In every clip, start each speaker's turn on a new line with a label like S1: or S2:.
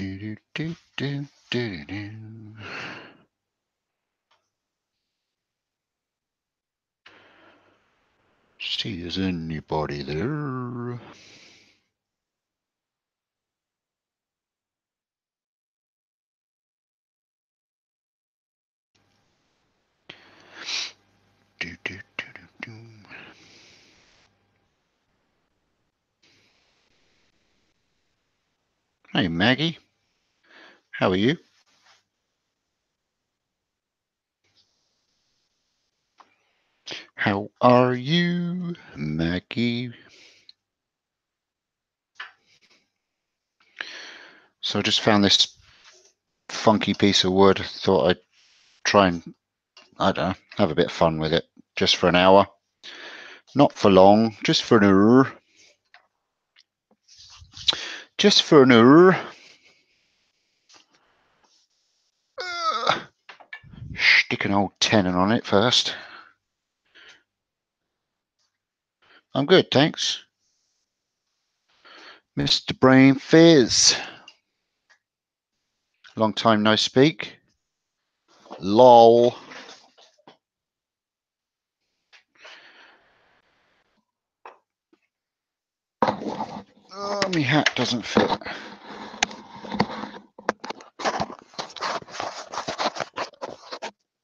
S1: See, is anybody there? Hey Maggie, how are you? How are you, Maggie? So I just found this funky piece of wood. Thought I'd try and, I don't know, have a bit of fun with it. Just for an hour. Not for long, just for an hour. Just for an hour. Stick an old tenon on it first. I'm good, thanks. Mr. Brain Fizz. Long time no speak. LOL. Oh, my hat doesn't fit.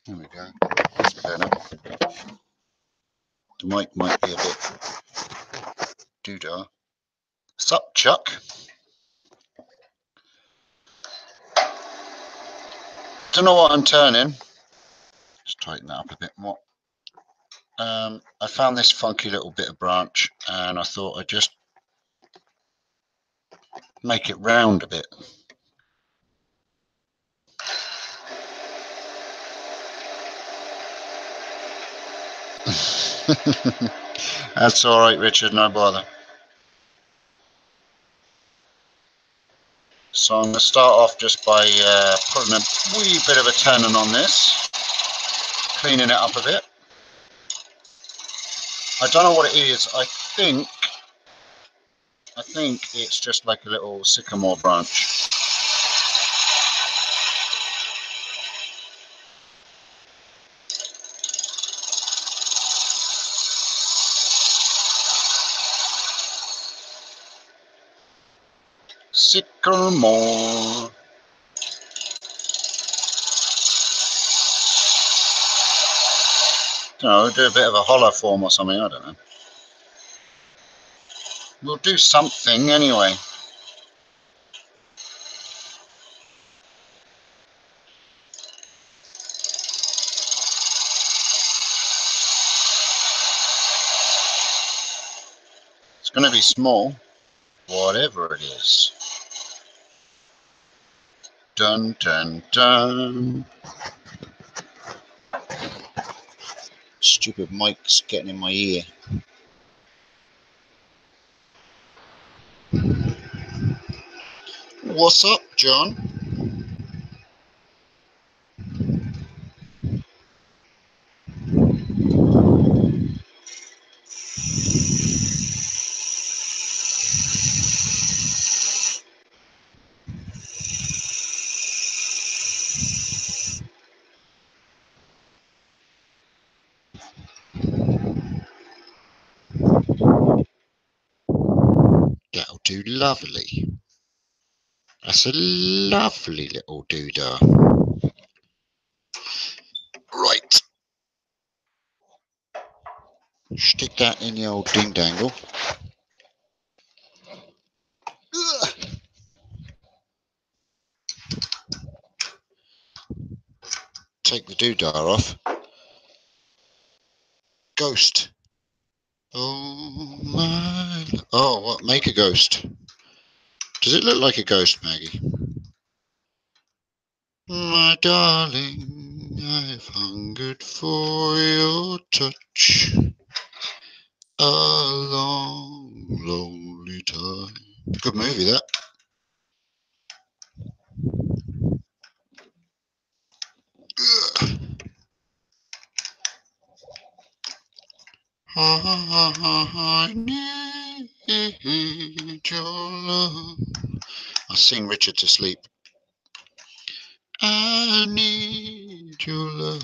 S1: There we go. That's better. The mic might be a bit doodah. Sup, Chuck? Don't know what I'm turning. Just tighten that up a bit more. I found this funky little bit of branch and I thought I'd just make it round a bit. That's all right, Richard, no bother. So I'm going to start off just by putting a wee bit of a tenon on this, cleaning it up a bit. I don't know what it is. I think it's just like a little sycamore branch. Sycamore. Do a bit of a hollow form or something, I don't know. We'll do something anyway. It's going to be small, whatever it is. Dun, dun, dun. Stupid mic's getting in my ear. What's up, John? That'll do lovely. That's a lovely little doodah. Right. Stick that in the old ding dangle. Take the doodah off. Ghost. Oh my. Oh, what? Make a ghost. Does it look like a ghost, Maggie? My darling, I've hungered for your touch a long, lonely time. Good movie, that. I need your love. I'll sing Richard to sleep. need your love.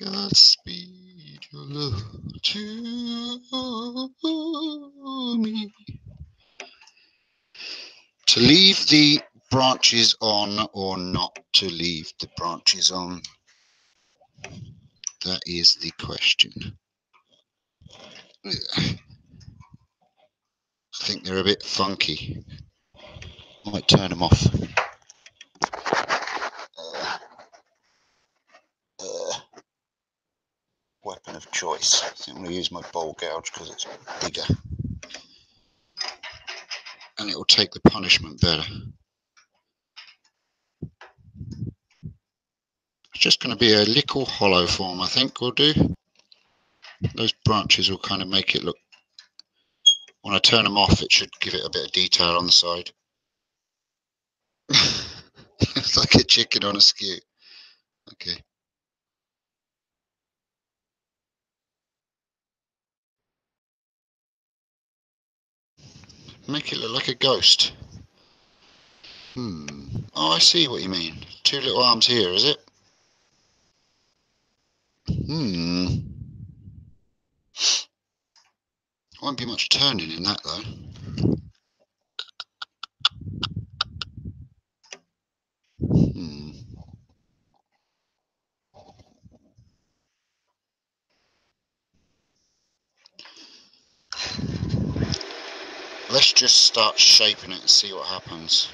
S1: Godspeed your love to me. To leave the branches on or not to leave the branches on? That is the question. I think they're a bit funky. Might turn them off. Weapon of choice. I think I'm going to use my bowl gouge because it's bigger. And it will take the punishment better. It's just going to be a little hollow form, I think we'll do. Those branches will kind of make it look, when I turn them off, it should give it a bit of detail on the side. It's like a chicken on a skew. Okay. Make it look like a ghost. Oh, I see what you mean. Two little arms here, is it? Won't be much turning in that, though. Let's just start shaping it and see what happens.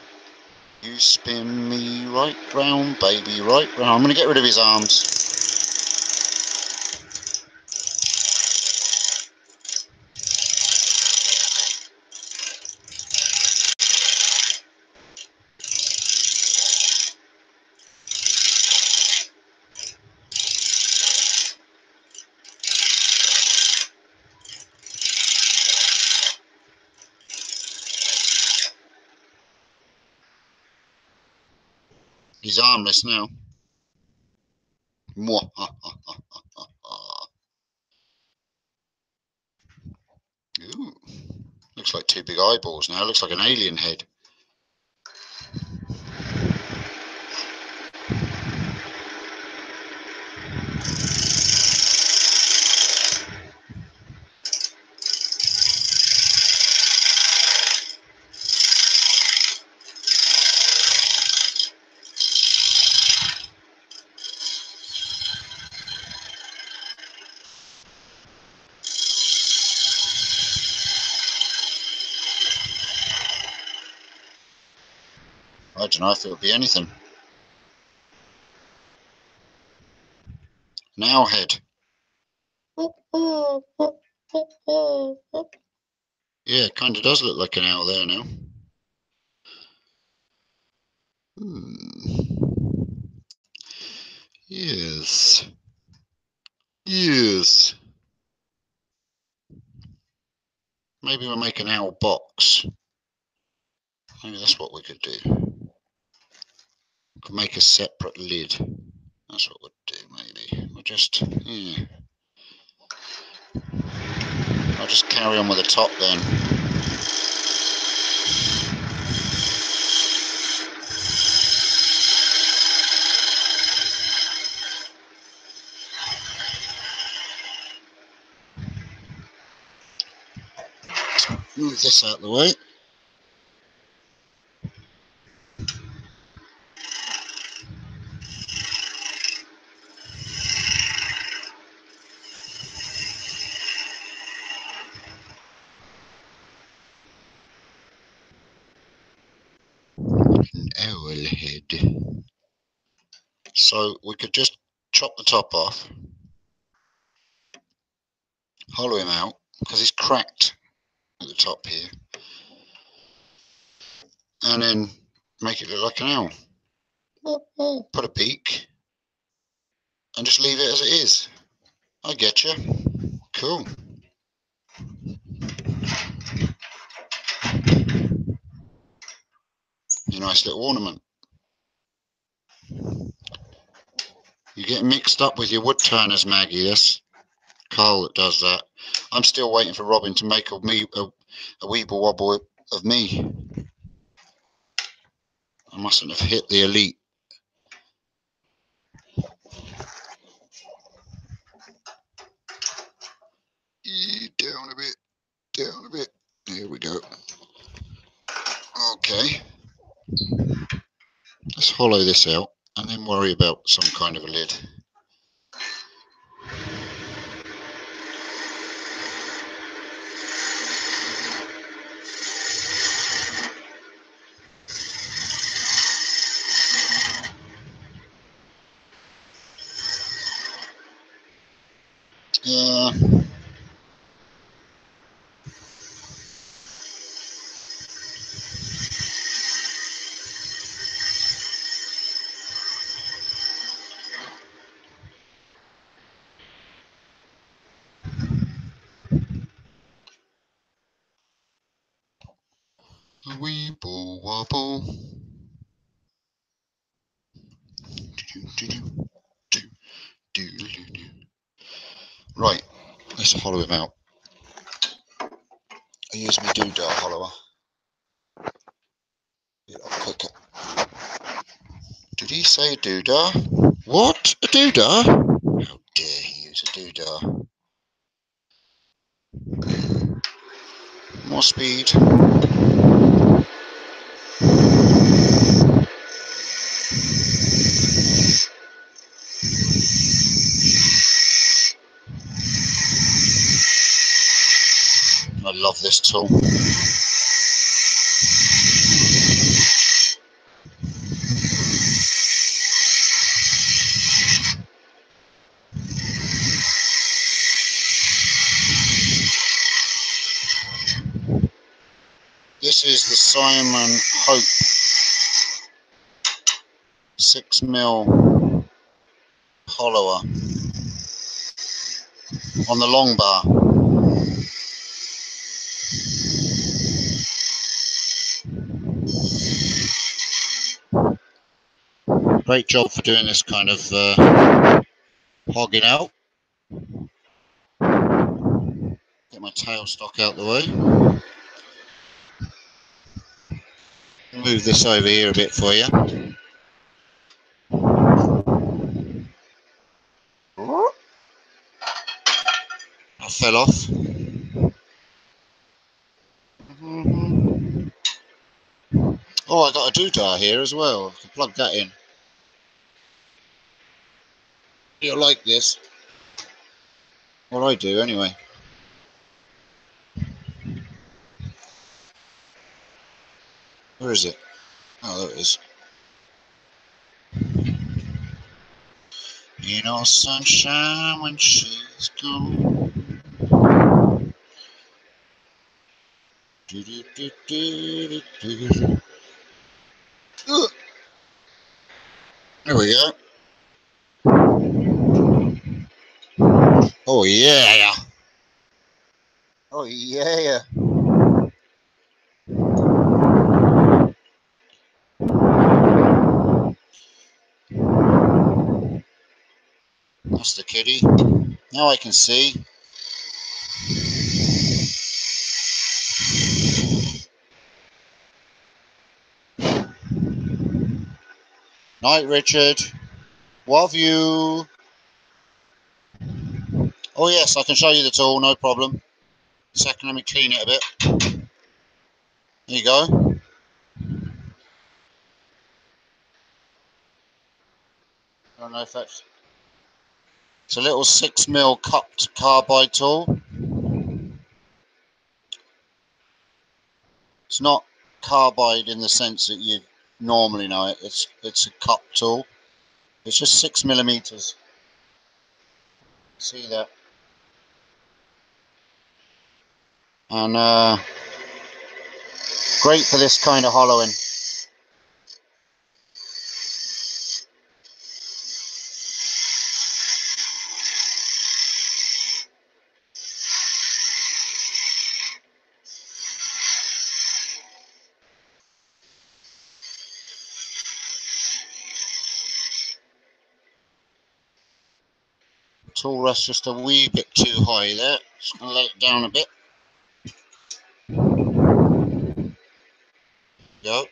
S1: You spin me right round, baby, right round. I'm going to get rid of his arms. He's armless now. Ooh, looks like two big eyeballs now. Looks like an alien head. I don't know if it would be anything. An owl head. Yeah, it kind of does look like an owl there now. Yes. Yes. Maybe we'll make an owl box. Maybe that's what we could do. We could make a separate lid. That's what we'll do, maybe. We'll just, yeah. I'll just carry on with the top then. Move this out of the way. An owl head. So we could just chop the top off, hollow him out, because he's cracked at the top here, and then make it look like an owl. Put a beak, and just leave it as it is. I get you. Cool. Your nice little ornament. You get mixed up with your wood turners, Maggie. That's Carl that does that. I'm still waiting for Robin to make a weeble wobble of me. I mustn't have hit the elite. Down a bit, down a bit. There we go. Okay. Let's hollow this out and then worry about some kind of a lid. Weeble wobble. Right, let's hollow him out. I use my doodah hollower. Get up quicker. Did he say doodah? What? A doodah? How dare he use a doodah? More speed. I love this tool. This is the Simon Hope 6mm hollower on the long bar. Great job for doing this kind of hogging out. Get my tailstock out the way. Move this over here a bit for you. I fell off. Oh, I got a doodah here as well. I can plug that in. You'll like this. Well, I do anyway. Where is it? Oh, there it is. You know, sunshine when she's gone. Do, do, do, do, do, do. There we go. Oh yeah. Oh yeah. That's the kitty. Now I can see. Night, Richard. Love you. Oh yes, I can show you the tool, no problem. Second, let me clean it a bit. There you go. I don't know if that's... It's a little 6mm cupped carbide tool. It's not carbide in the sense that you normally know it. It's a cup tool. It's just 6mm. See that? And great for this kind of hollowing. Tool rest just a wee bit too high there. Just gonna let it down a bit. Go.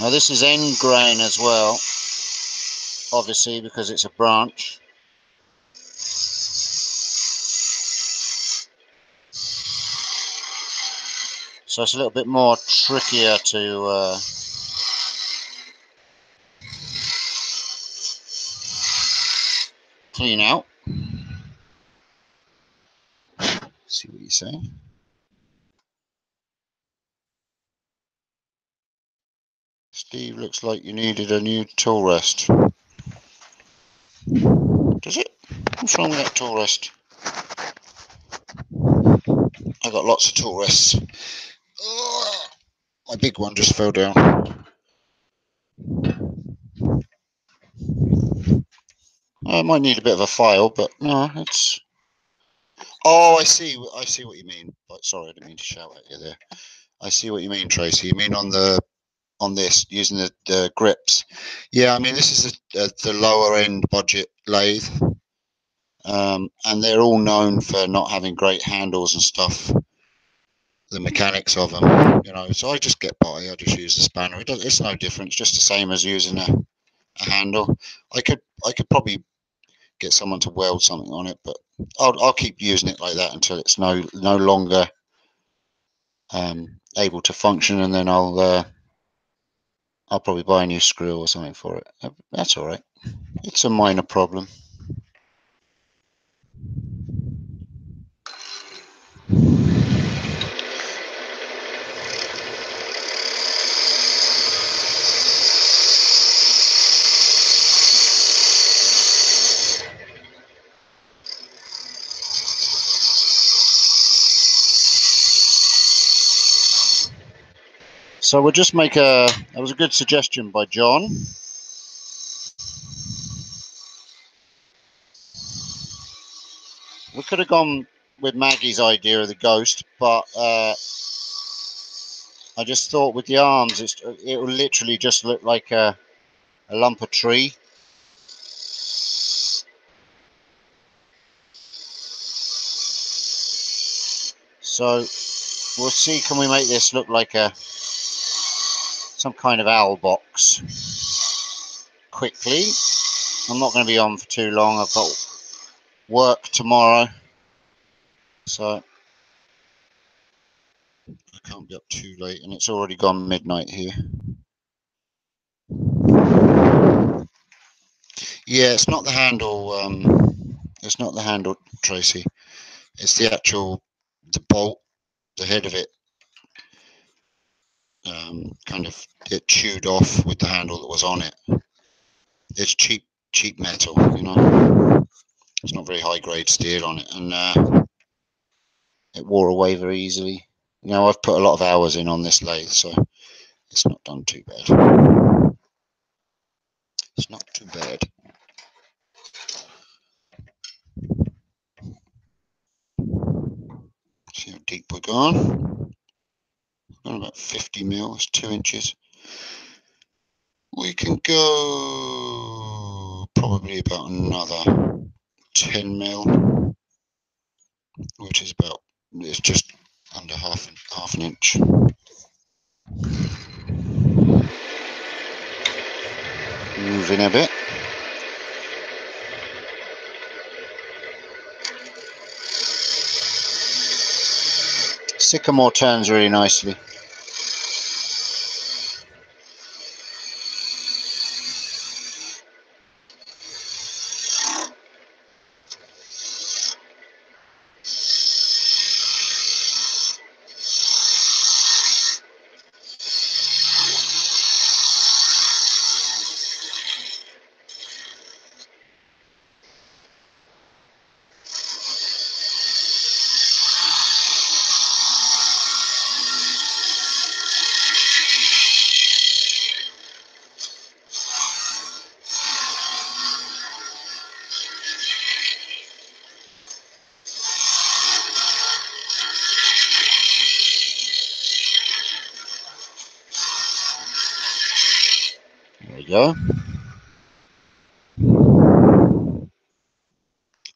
S1: Now this is end grain as well, obviously, because it's a branch. So it's a little bit more trickier to clean out. See what you say. Steve, looks like you needed a new tool rest. Does it? What's wrong with that tool rest? I got lots of tool rests. Oh, my big one just fell down. I might need a bit of a file, but no, it's. Oh, I see what you mean. Sorry, I didn't mean to shout at you there. I see what you mean, Tracy. You mean on this using the grips? Yeah, I mean this is the lower end budget lathe, and they're all known for not having great handles and stuff. The mechanics of them, you know. So I just get by. I just use the spanner. It's no different. It's just the same as using a handle. I could probably get someone to weld something on it, but I'll keep using it like that until it's no longer able to function, and then I'll probably buy a new screw or something for it. That's all right. It's a minor problem. So we'll just make that was a good suggestion by John. We could have gone with Maggie's idea of the ghost, but I just thought with the arms, it will literally just look like a lump of tree. So we'll see, can we make this look like some kind of owl box quickly. I'm not going to be on for too long. I've got work tomorrow, so I can't be up too late, and it's already gone midnight here. Yeah, it's not the handle. It's not the handle, Tracy. It's the bolt, the head of it. Kind of it chewed off with the handle that was on it. It's cheap metal, you know. It's not very high grade steel on it, and it wore away very easily. You know, I've put a lot of hours in on this lathe, so it's not done too bad. It's not too bad. See how deep we're gone. Gone about 50 mil, it's 2 inches. We can go probably about another 10 mil, which is it's just under half an inch. Moving a bit. Sycamore turns really nicely. There we go.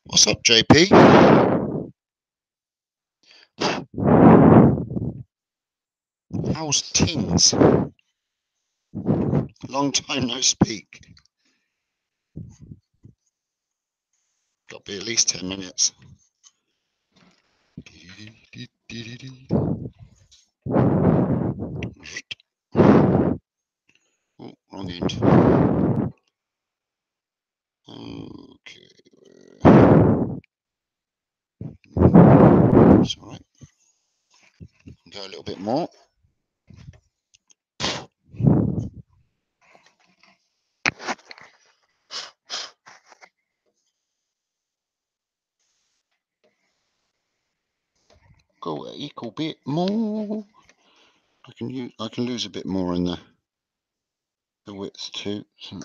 S1: What's up, JP? How's things? Long time no speak. Got to be at least 10 minutes. Oh, wrong end. Okay. It's all right. Go a little bit more. Go a equal bit more. I can lose a bit more in the width too. So.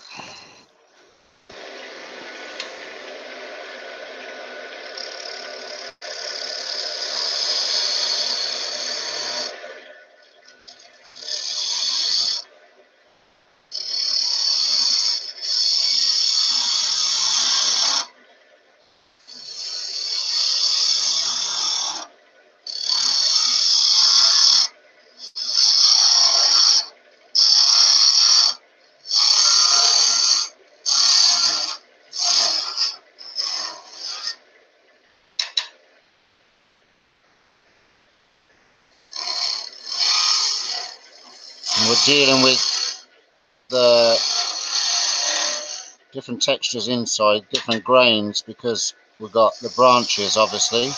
S1: And we're dealing with the different textures inside, different grains, because we've got the branches obviously.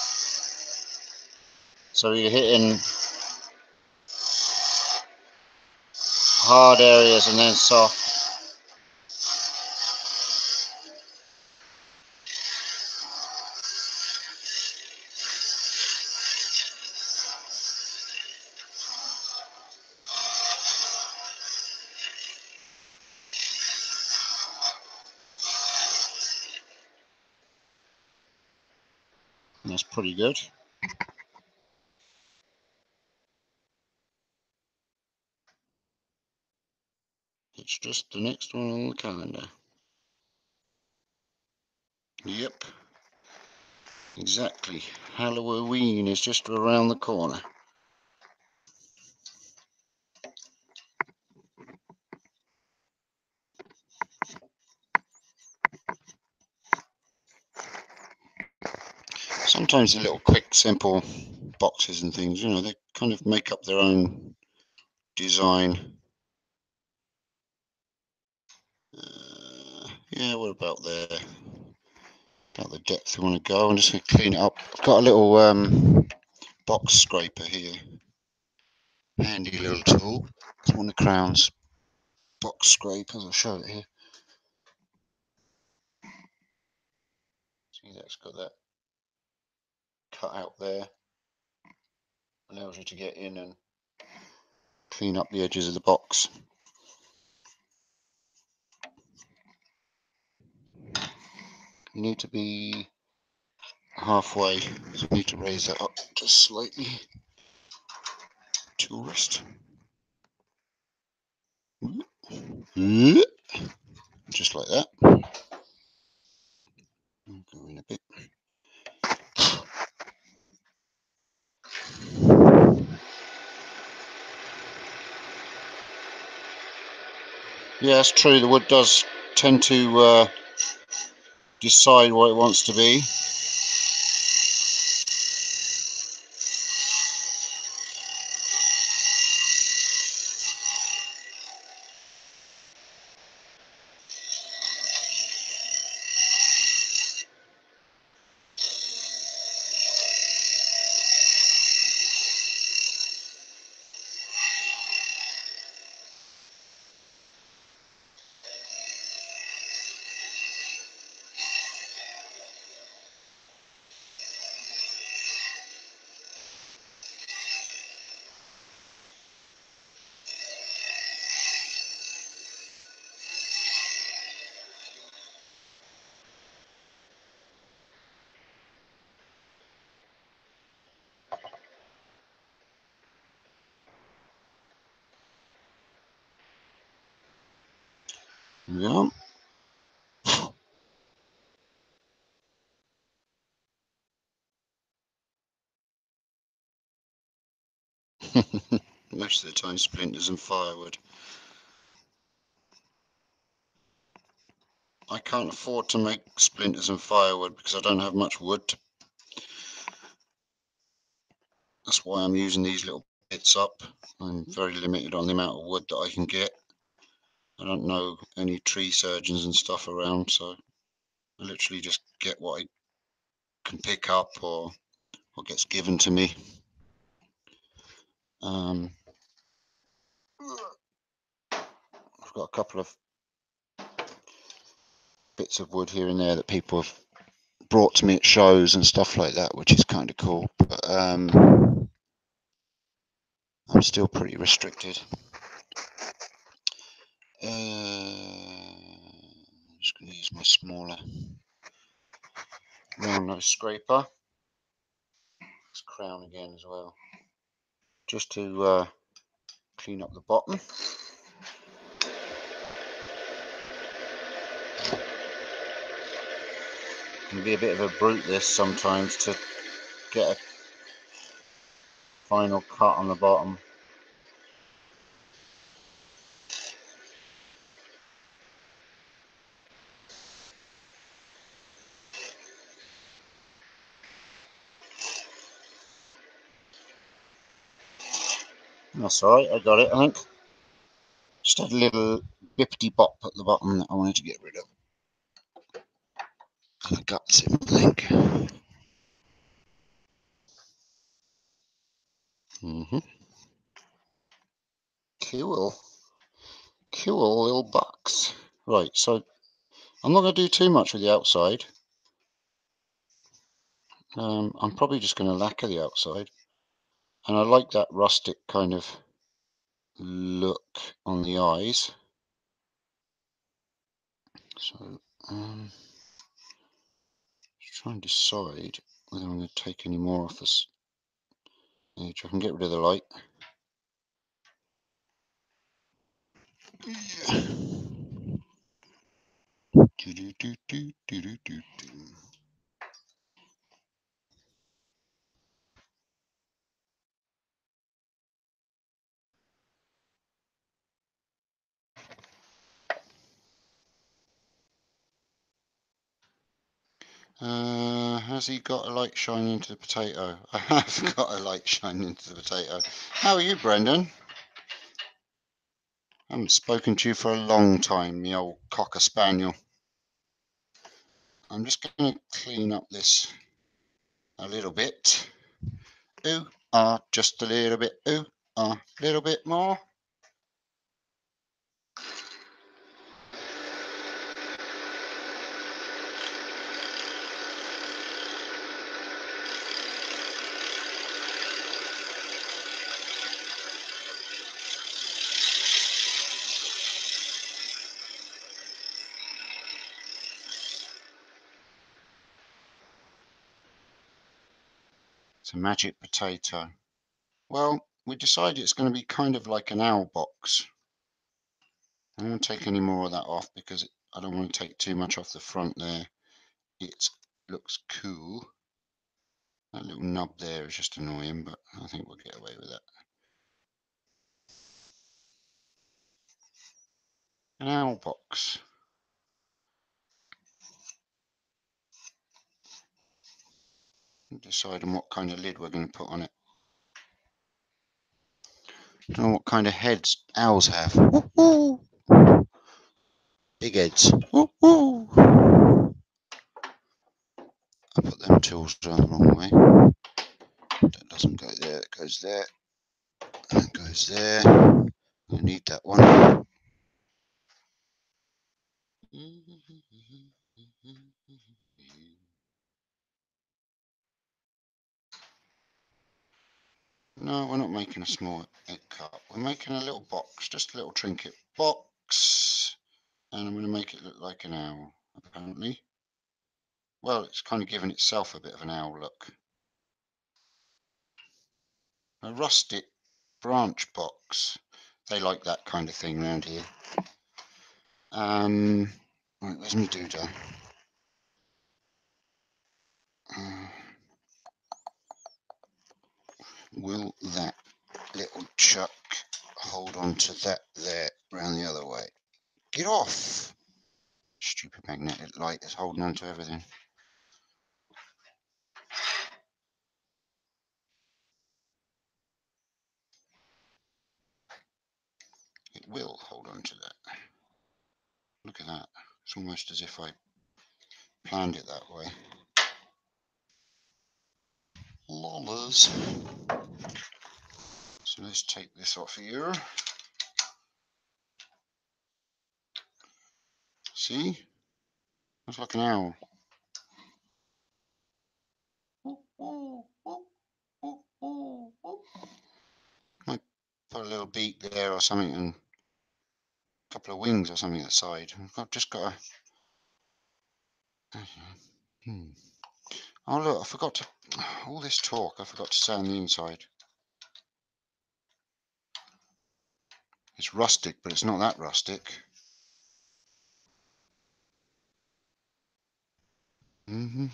S1: So you're hitting hard areas and then soft. And that's pretty good. It's just the next one on the calendar. Yep. Exactly. Halloween is just around the corner. Sometimes the little quick, simple boxes and things, you know, they kind of make up their own design. Yeah, we're about there. About the depth we want to go. I'm just going to clean it up. I've got a little box scraper here. Handy little tool. It's one of Crown's box scrapers. I'll show it here. See, that's got that cut out there. Allows you to get in and clean up the edges of the box. You need to be halfway, so I need to raise that up just slightly. Tool rest. Just like that. Go in a bit. Yeah, it's true. The wood does tend to decide what it wants to be. Yeah. Most of the time, splinters and firewood. I can't afford to make splinters and firewood because I don't have much wood. That's why I'm using these little bits up. I'm very limited on the amount of wood that I can get. I don't know any tree surgeons and stuff around, so I literally just get what I can pick up or what gets given to me. I've got a couple of bits of wood here and there that people have brought to me at shows and stuff like that, which is kind of cool, but I'm still pretty restricted. I'm just going to use my smaller round nose scraper. Let's crown again as well, just to clean up the bottom. It can be a bit of a brute this sometimes to get a final cut on the bottom. That's alright, I got it, I think. Just had a little bippity bop at the bottom that I wanted to get rid of. And the guts in, I think. Cool. Cool little bucks. Right, so I'm not going to do too much with the outside. I'm probably just going to lacquer the outside. And I like that rustic kind of look on the eyes. So, just try and decide whether I'm going to take any more off this edge. I can get rid of the light. Yeah. Has he got a light shining into the potato? I have got a light shining into the potato. How are you, Brendan? I haven't spoken to you for a long time, the old cocker spaniel. I'm just going to clean up this a little bit. Ooh, just a little bit. Ooh, a little bit more. It's a magic potato. Well, we decided it's going to be kind of like an owl box. I don't want to take any more of that off because I don't want to take too much off the front there. It looks cool. That little nub there is just annoying, but I think we'll get away with that. An owl box. Deciding what kind of lid we're going to put on it. Don't know what kind of heads owls have. Woo-hoo. Big heads. Woo-hoo. I put them tools down the wrong way. That doesn't go there, it goes there. That goes there. I need that one. No, we're not making a small egg cup. We're making a little box, just a little trinket box. And I'm going to make it look like an owl, apparently. Well, it's kind of giving itself a bit of an owl look. A rustic branch box. They like that kind of thing around here. Right, where's my doodah? Will that little chuck hold on to that there round the other way? Get off! Stupid magnetic light is holding on to everything. It will hold on to that. Look at that. It's almost as if I planned it that way. Lollers. So let's take this off here. See? Looks like an owl. Might put a little beak there or something, and a couple of wings or something at the side. I've just got a... Oh look, I forgot to... All this talk, I forgot to say on the inside. It's rustic, but it's not that rustic. You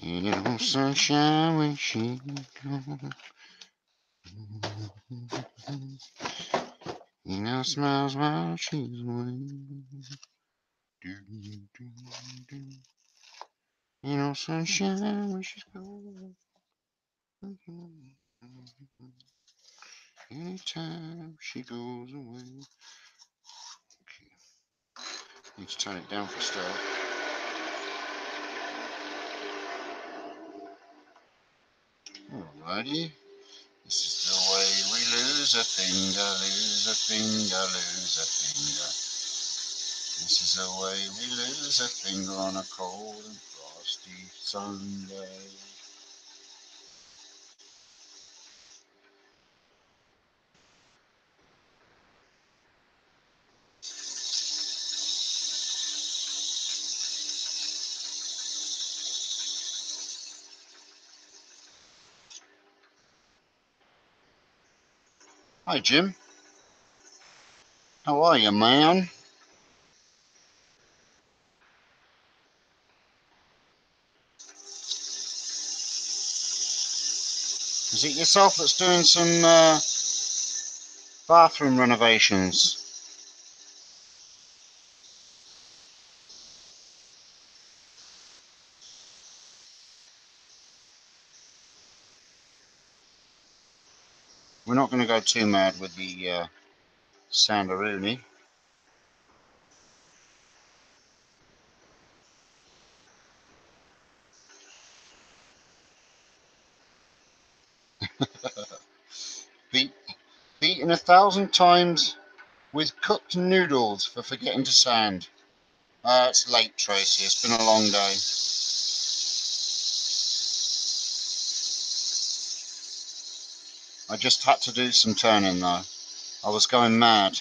S1: know, sunshine when she goes. You know, smiles while she's away. You know, sunshine when she's gone. Anytime she goes away. Okay. Need to turn it down for a start. Alrighty. This is the way we lose a finger, lose a finger, lose a finger. This is the way we lose a finger on a cold and frosty Sunday. Hi Jim. How are you, man? Is it yourself that's doing some bathroom renovations? We're not going to go too mad with the Sandaroonie. Beaten 1,000 times with cooked noodles for forgetting to sand. It's late, Tracy. It's been a long day. I just had to do some turning though. I was going mad.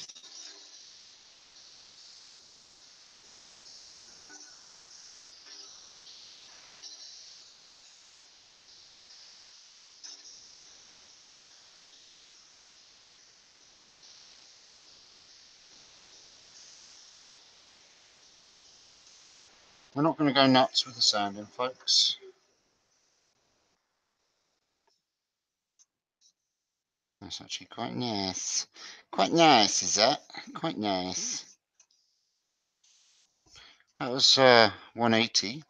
S1: We're not going to go nuts with the sanding, folks. That's actually quite nice. Quite nice, is that? Quite nice. That was 180.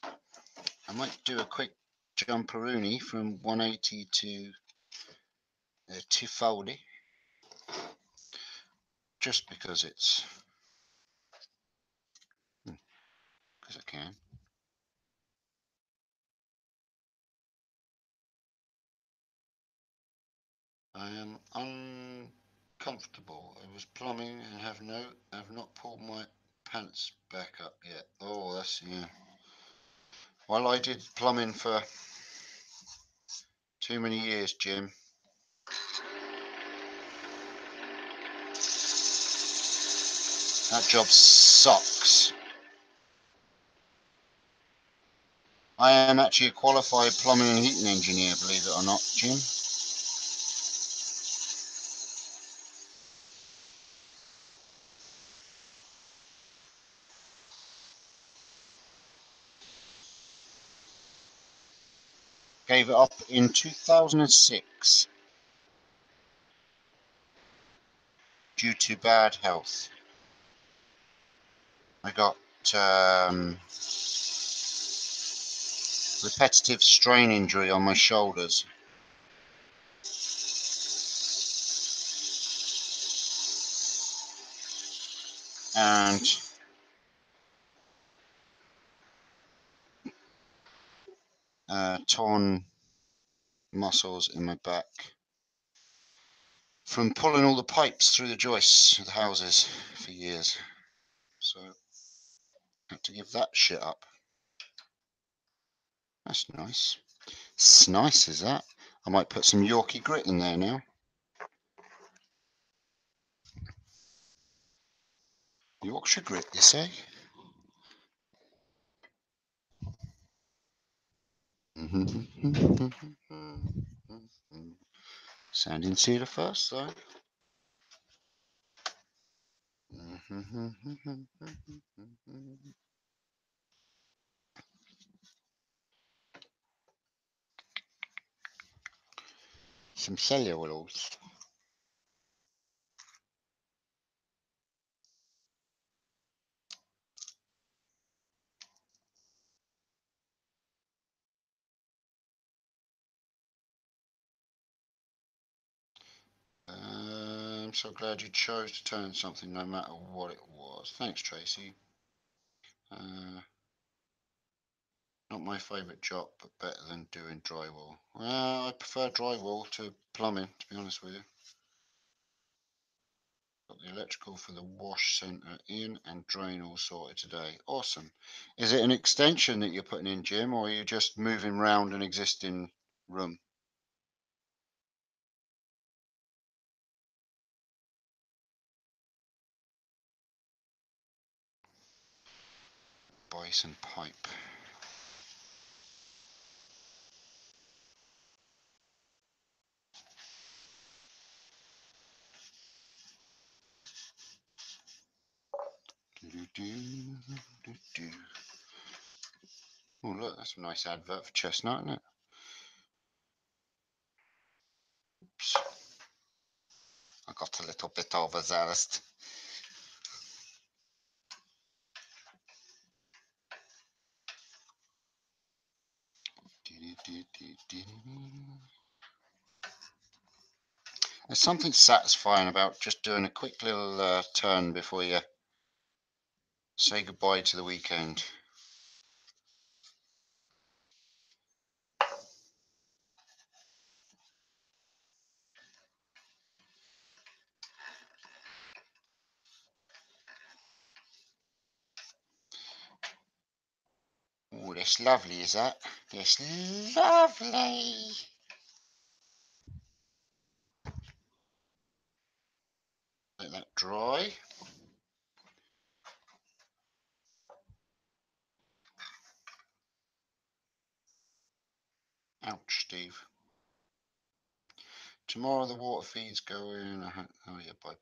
S1: I might do a quick jumperoonie from 180 to 240. Just because it's... because I can. I am uncomfortable. I was plumbing and have not pulled my pants back up yet. Oh, that's, yeah. Well, I did plumbing for too many years, Jim. That job sucks. I am actually a qualified plumbing and heating engineer, believe it or not, Jim. Gave it up in 2006 due to bad health. I got repetitive strain injury on my shoulders. And torn muscles in my back from pulling all the pipes through the joists of the houses for years. So I had to give that shit up. That's nice. It's nice, is that? I might put some Yorkie grit in there now. Yorkshire grit, you say? Sounding cedar first, though. Some cellulose. I'm so glad you chose to turn something no matter what it was. Thanks, Tracy. Not my favourite job, but better than doing drywall. Well, I prefer drywall to plumbing, to be honest with you. Got the electrical for the wash centre in and drain all sorted today. Awesome. Is it an extension that you're putting in, Jim, or are you just moving around an existing room? Buy some pipe. Oh, look, that's a nice advert for Chestnut, isn't it? Oops. I got a little bit overzealous. There's something satisfying about just doing a quick little turn before you say goodbye to the weekend. Oh, that's lovely, is that? That's lovely. Let that dry. Ouch, Steve. Tomorrow the water feed's going. Oh yeah, bye.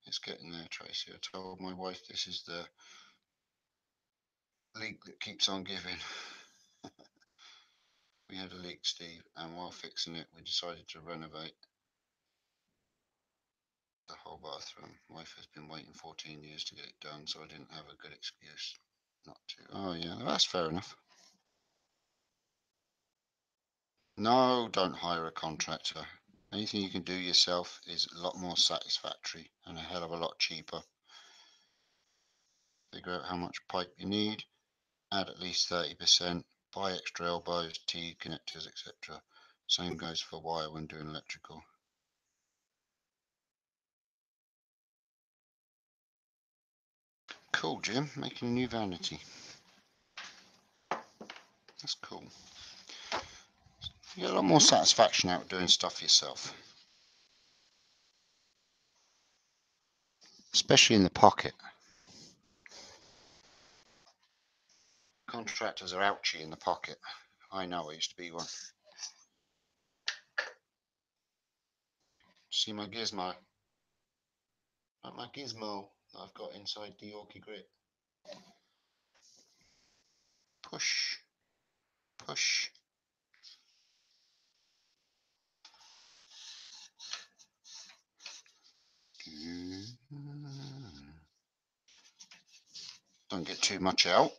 S1: It's getting there, Tracy. I told my wife this is the leak that keeps on giving. We had a leak, Steve, and while fixing it, we decided to renovate the whole bathroom. Wife has been waiting 14 years to get it done, so I didn't have a good excuse not to. Oh yeah, that's fair enough. No, don't hire a contractor. Anything you can do yourself is a lot more satisfactory and a hell of a lot cheaper. Figure out how much pipe you need, add at least 30%, buy extra elbows, T connectors, etc. Same goes for wire when doing electrical. Cool, Jim, making a new vanity. That's cool. You get a lot more satisfaction out of doing stuff yourself. Especially in the pocket. Contractors are ouchy in the pocket. I know, I used to be one. See my gizmo? Like my gizmo that I've got inside the Yorkie grit. Push. Push. Don't get too much out.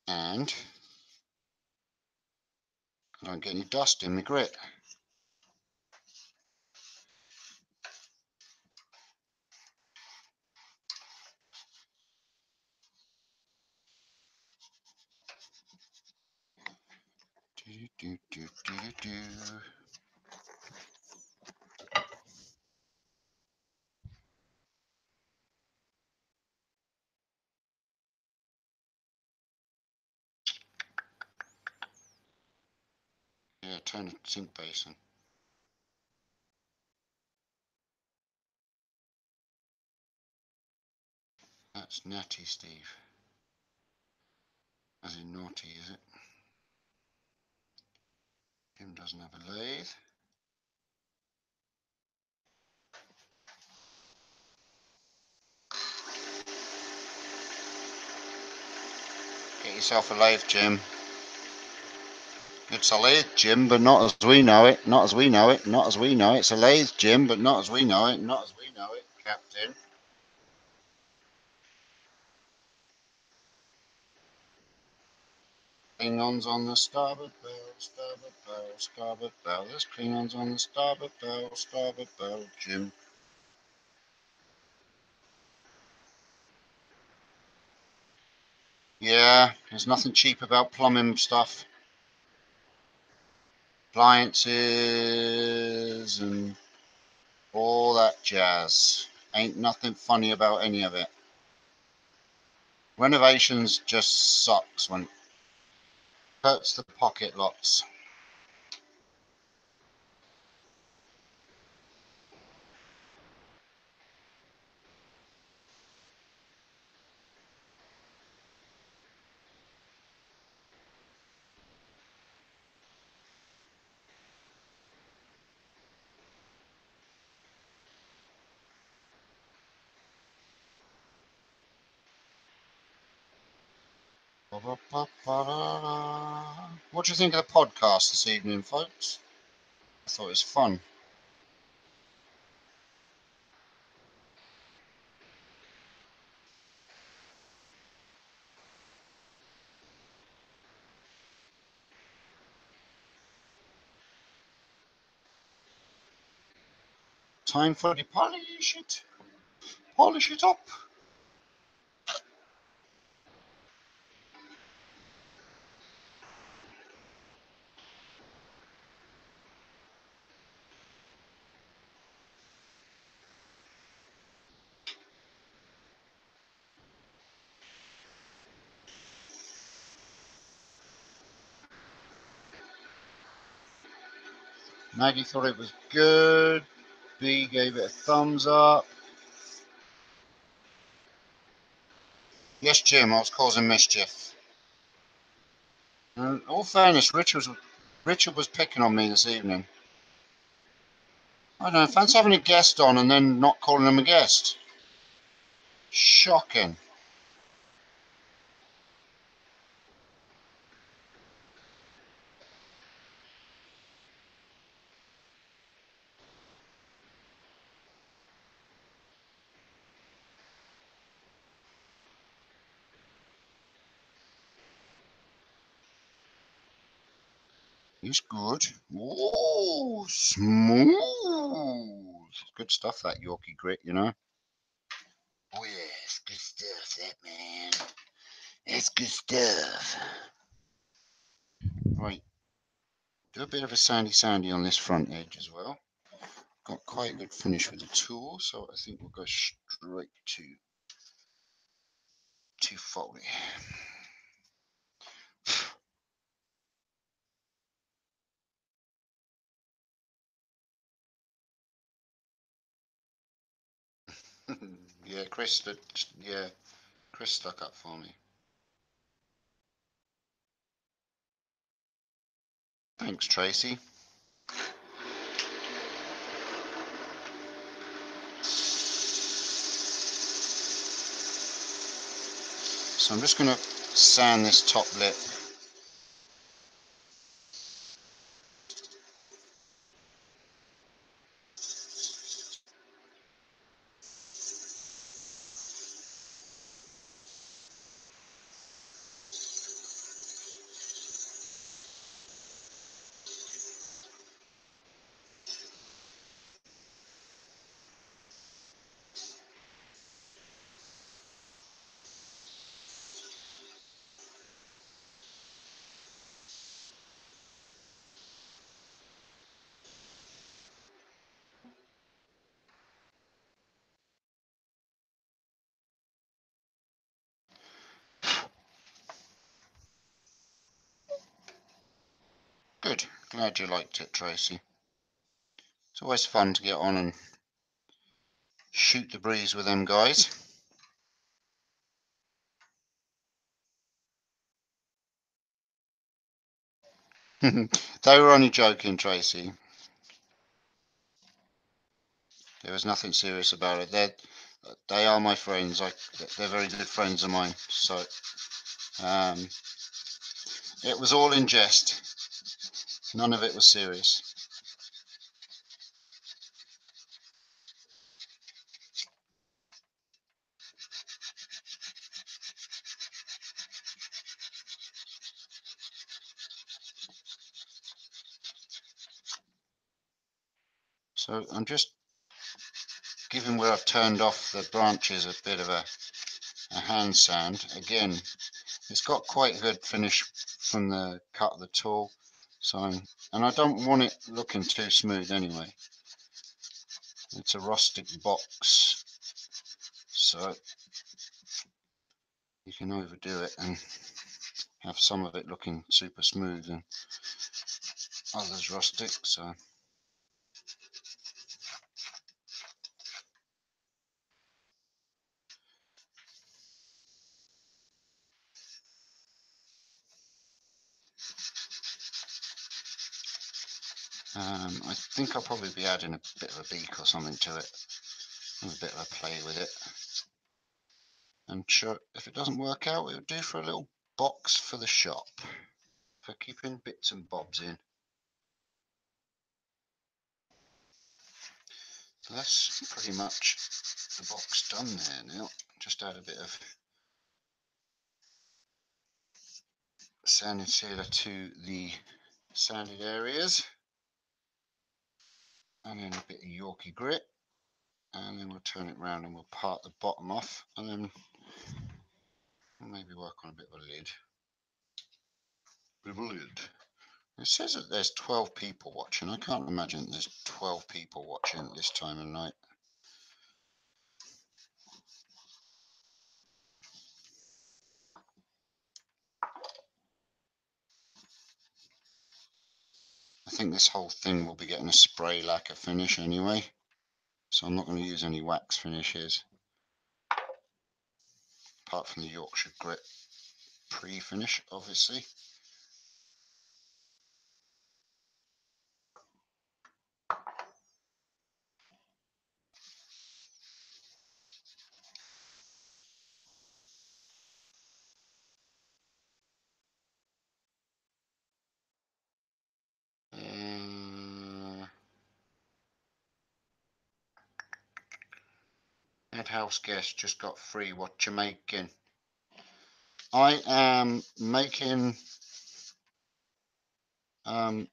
S1: And I don't get any dust in my grit. Yeah, turn the sink basin. That's natty, Steve. As in naughty, is it? Jim doesn't have a lathe. Get yourself a lathe, Jim. It's a lathe, Jim, but not as we know it. Not as we know it. Not as we know it. It's a lathe, Jim, but not as we know it. Not as we know it, Captain. Klingons on the starboard bow, starboard bow, starboard bow. There's Klingons on the starboard bow, Jim. Yeah, there's nothing cheap about plumbing stuff. Appliances and all that jazz. Ain't nothing funny about any of it. Renovations just sucks when it hurts the pocket lots. What do you think of the podcast this evening, folks? I thought it was fun. Time for the polish it. Polish it up. Maggie thought it was good. B gave it a thumbs up. Yes, Jim, I was causing mischief. In all fairness, Richard was picking on me this evening. I don't know, fancy having a guest on and then not calling him a guest. Shocking. He's good. Ooh, smooth. Good stuff, that Yorkie grit, you know. Oh, yes, good stuff, that man. That's good stuff. Right, do a bit of a sandy on this front edge as well. Got quite a good finish with the tool, so I think we'll go straight to Foley. Yeah, Chris stuck up for me. Thanks, Tracy. So I'm just going to sand this top lip. Glad you liked it, Tracy. It's always fun to get on and shoot the breeze with them guys. They were only joking, Tracy. There was nothing serious about it. They are my friends. They're very good friends of mine. So it was all in jest. None of it was serious. So I'm just giving where I've turned off the branches a bit of a hand sand. Again, it's got quite a good finish from the cut of the tool. And I don't want it looking too smooth anyway. It's a rustic box, so you can overdo it and have some of it looking super smooth and others rustic. So I think I'll probably be adding a bit of a beak or something to it, have a bit of a play with it. And sure, if it doesn't work out, it'll do for a little box for the shop, for keeping bits and bobs in. So that's pretty much the box done there now. Just add a bit of sanding sealer to the sanded areas, and then a bit of Yorkie grit, and then we'll turn it around and we'll part the bottom off, and then we'll maybe work on a bit of a lid. It says that there's 12 people watching. I can't imagine there's 12 people watching at this time of night. I think this whole thing will be getting a spray lacquer finish anyway, so I'm not going to use any wax finishes apart from the Yorkshire grit pre-finish, obviously. Head house guest just got free. What you making? I am making well,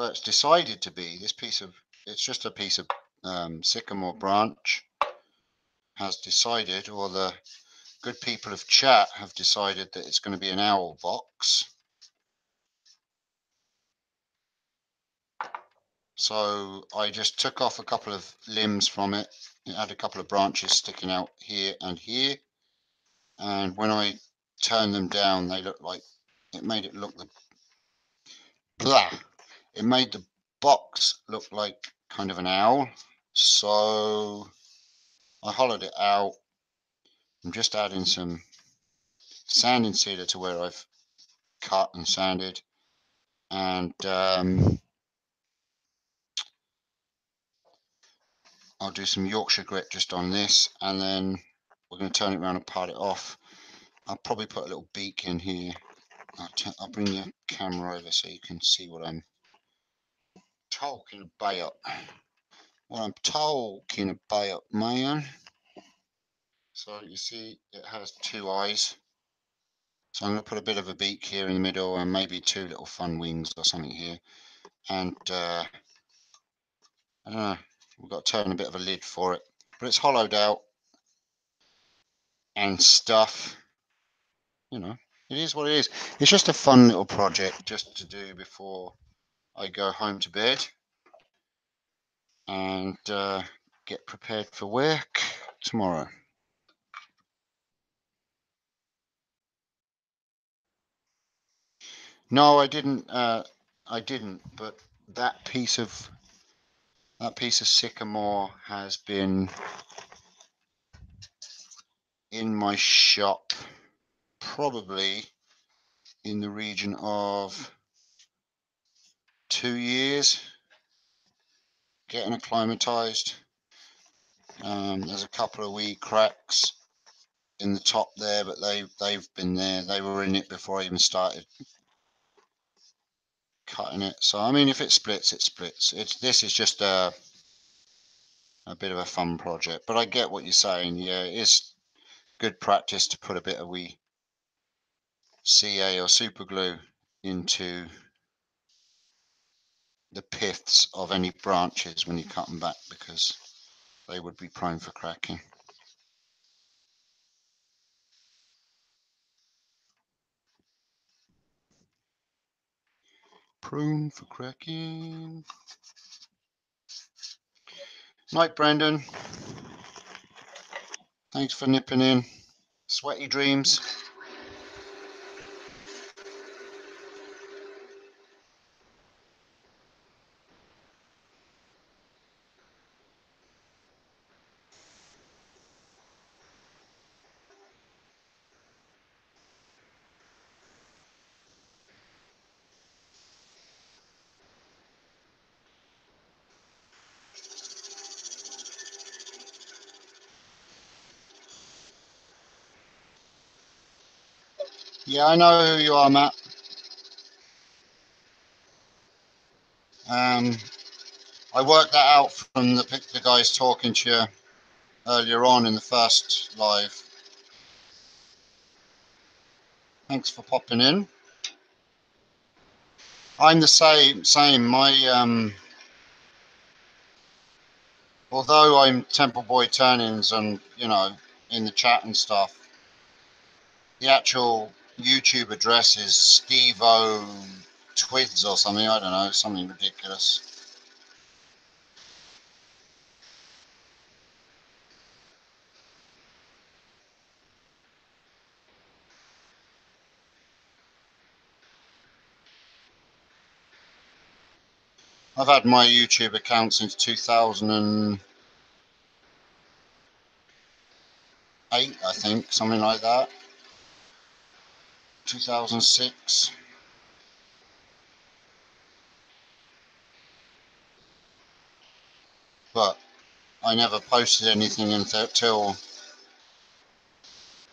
S1: it's decided to be this piece of, it's just a piece of sycamore branch has decided, or the good people of chat have decided, that it's going to be an owl box. So I just took off a couple of limbs from it. It had a couple of branches sticking out here and here, and when I turned them down, they looked like, it made it look it made the box look like kind of an owl. So I hollowed it out. I'm just adding some sanding sealer to where I've cut and sanded, and I'll do some Yorkshire grit just on this, and then we're going to turn it around and part it off. I'll probably put a little beak in here. I'll bring the camera over so you can see what I'm talking about. What I'm talking about, man. So you see it has two eyes. So I'm going to put a bit of a beak here in the middle and maybe two little fun wings or something here. And I don't know, we've got to turn a bit of a lid for it. But it's hollowed out and stuff. You know, it is what it is. It's just a fun little project just to do before I go home to bed and get prepared for work tomorrow. No, I didn't. I didn't, but that piece of sycamore has been in my shop probably in the region of 2 years, getting acclimatized. There's a couple of wee cracks in the top there, but they've been there. They were in it before I even started cutting it. So I mean, if it splits, it splits. This is just a bit of a fun project, but I get what you're saying. Yeah, it is good practice to put a bit of wee CA or super glue into the piths of any branches when you cut them back, because they would be prone for cracking. Prone for cracking. Night, Brendan. Thanks for nipping in. Sweaty dreams. Yeah, I know who you are, Matt. I worked that out from the guys talking to you earlier on in the first live. Thanks for popping in. I'm the same. My although I'm Templeboy Turnings and in the chat and stuff, the actual YouTube address is Steve-O Twids or something. I don't know, something ridiculous. I've had my YouTube account since 2008, I think, something like that. 2006. But I never posted anything until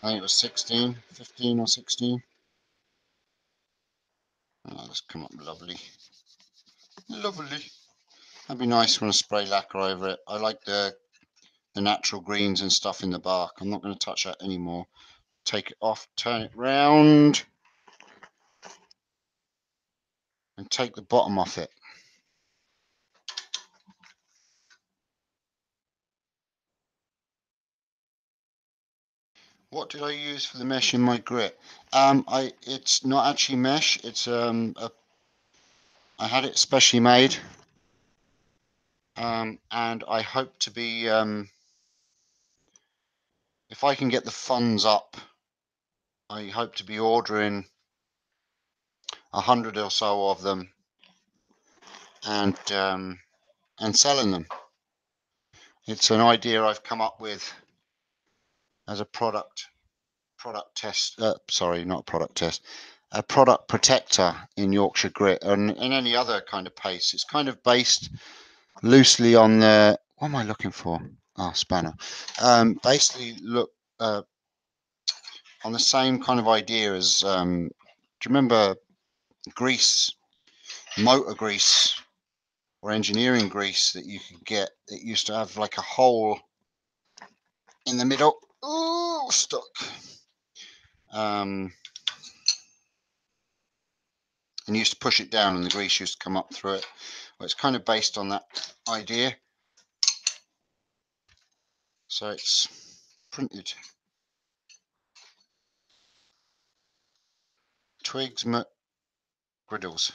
S1: I think it was 15 or 16. Oh, that's come up lovely. Lovely. That'd be nice when I spray lacquer over it. I like the natural greens and stuff in the bark. I'm not going to touch that anymore. Take it off, turn it round, and take the bottom off it. What did I use for the mesh in my grit? It's not actually mesh. It's I had it specially made, and I hope to be if I can get the funds up, I hope to be ordering 100 or so of them and selling them. It's an idea I've come up with as a product test. Sorry, not a product test. A product protector in Yorkshire grit and in any other kind of paste. It's kind of based loosely on the, what am I looking for? Oh, spanner. Basically look on the same kind of idea as, do you remember grease, motor grease or engineering grease that you could get? It used to have like a hole in the middle. Oh, stuck. And you used to push it down and the grease used to come up through it. Well, it's kind of based on that idea. So it's printed. Twigs, griddles.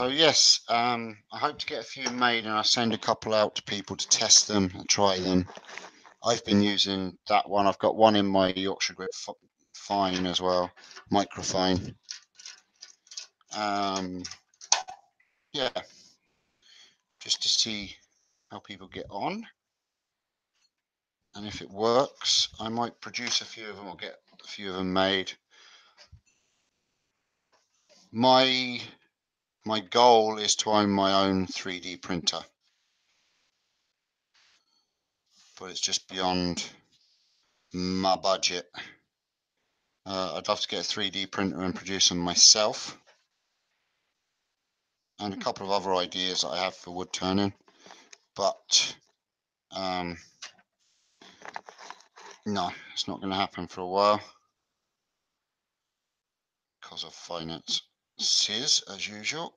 S1: So yes, I hope to get a few made, and I'll send a couple out to people to test them and try them. I've been using that one. I've got one in my Yorkshire Grip Fine as well, microfine. Yeah, just to see how people get on, and if it works, I might produce a few of them or get a few of them made. My goal is to own my own 3D printer, but it's just beyond my budget. I'd love to get a 3D printer and produce them myself, and a couple of other ideas that I have for wood turning, but no, it's not going to happen for a while because of finances, as usual.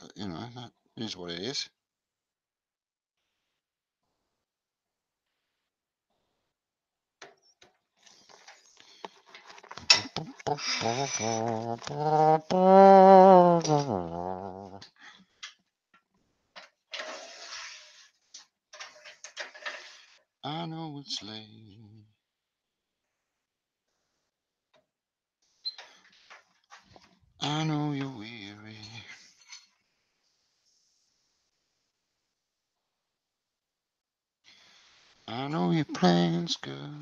S1: But you know, that is what it is. I know it's late. I know you're weary. I know your plans, girl,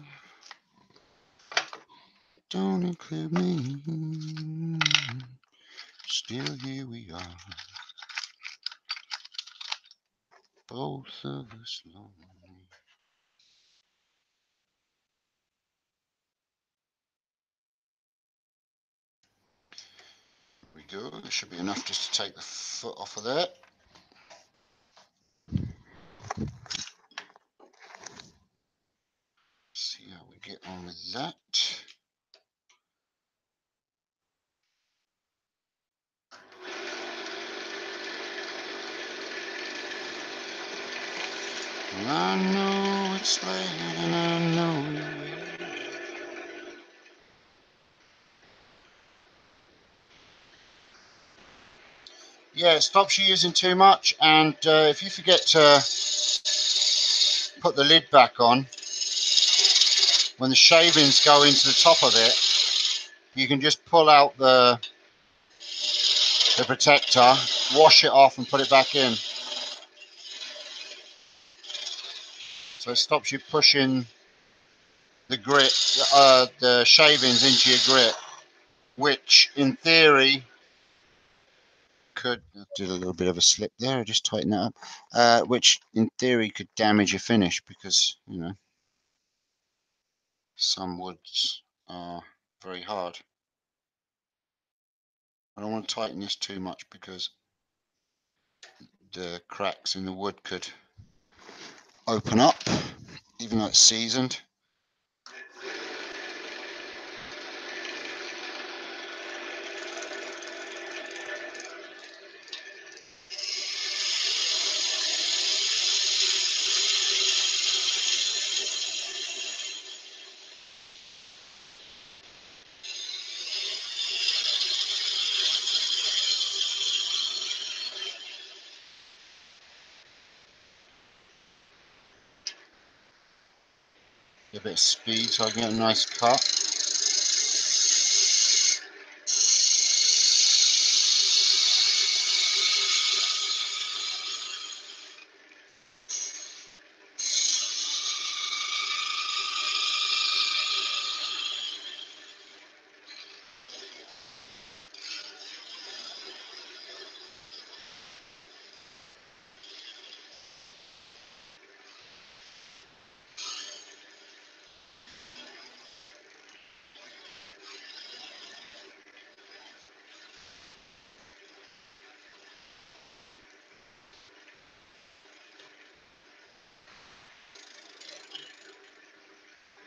S1: don't include me. Still here we are, both of us lonely. There we go. There should be enough just to take the foot off of there. See how we get on with that. And I know it's late, and I know you will. Yeah, it stops you using too much, and if you forget to put the lid back on, when the shavings go into the top of it, you can just pull out the protector, wash it off, and put it back in. So it stops you pushing the grit, the shavings into your grit, which in theory could, I did a little bit of a slip there, I just tighten that up, which in theory could damage your finish, because you know some woods are very hard. I don't want to tighten this too much because the cracks in the wood could open up even though it's seasoned. A bit of speed so I can get a nice cut.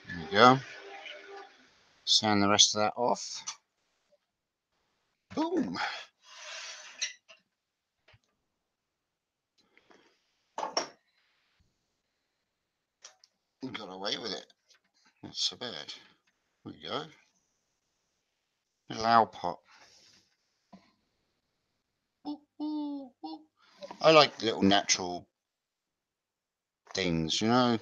S1: There we go. Sand the rest of that off. Boom. Got away with it. Not so bad. There we go. Little owl pot. I like little natural things, you know,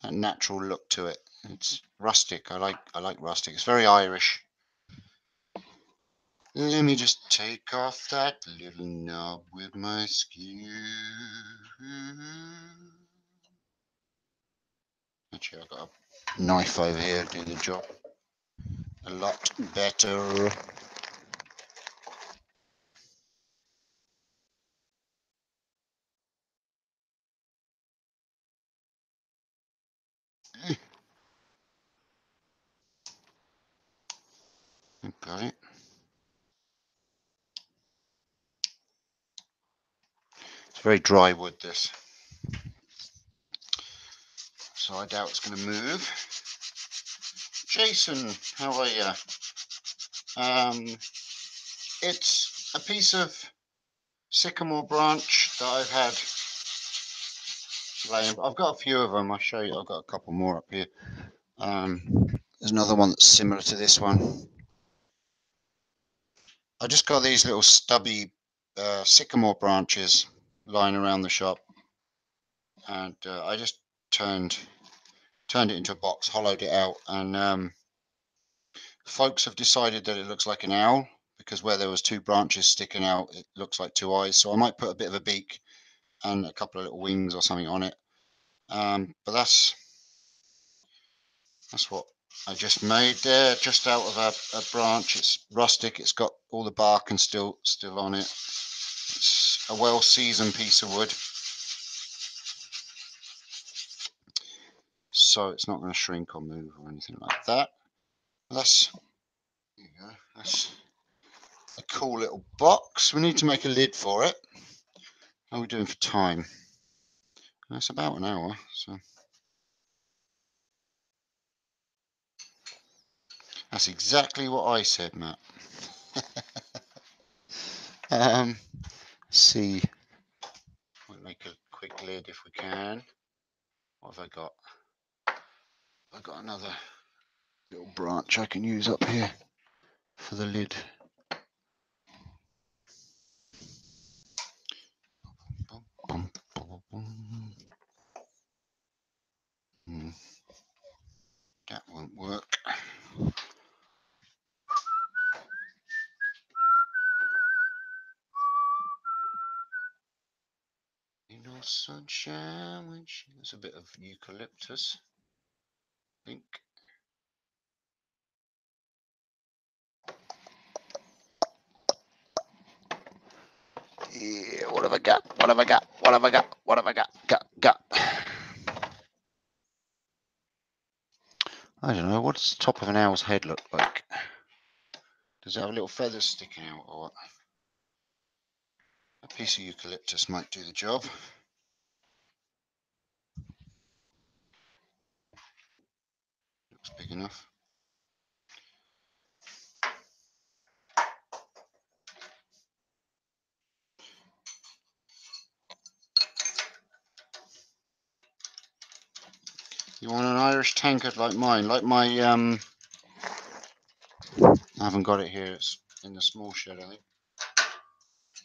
S1: that natural look to it. It's rustic. I like rustic. It's very Irish. Let me just take off that little knob with my skew. Actually, I've got a knife over here to do the job a lot better. Okay. It's very dry wood, this. So I doubt it's going to move. Jason, how are you? It's a piece of sycamore branch that I've had laying. I've got a few of them. I'll show you. I've got a couple more up here. There's another one that's similar to this one. I just got these little stubby sycamore branches lying around the shop, and I just turned it into a box, hollowed it out, and folks have decided that it looks like an owl because where there was two branches sticking out, it looks like two eyes. So I might put a bit of a beak and a couple of little wings or something on it. But that's what I just made there, just out of a branch. It's rustic. It's got all the bark and still on it. It's a well-seasoned piece of wood, so it's not going to shrink or move or anything like that. There you go. That's a cool little box. We need to make a lid for it. How are we doing for time? That's about an hour. So that's exactly what I said, Matt. Let's see. We'll make a quick lid if we can. What have I got? I've got another little branch I can use up here for the lid. That won't work. You know, sunshine when there's a bit of eucalyptus, I think. Yeah, what have I got? What have I got? What have I got? What have I got? Got. I don't know. What does the top of an owl's head look like? Does it have little feathers sticking out or what? A piece of eucalyptus might do the job. Looks big enough. You want an Irish tankard like mine? Like my, I haven't got it here. It's in the small shed, I think.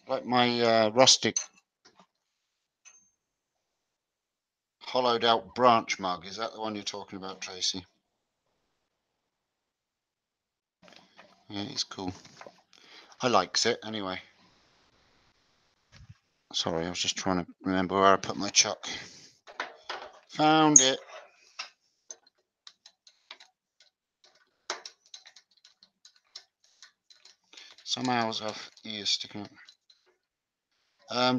S1: Like my rustic hollowed out branch mug. Is that the one you're talking about, Tracy? Yeah, it's cool. I likes it anyway. Sorry, I was just trying to remember where I put my chuck. Found it. Some owls have ears sticking up.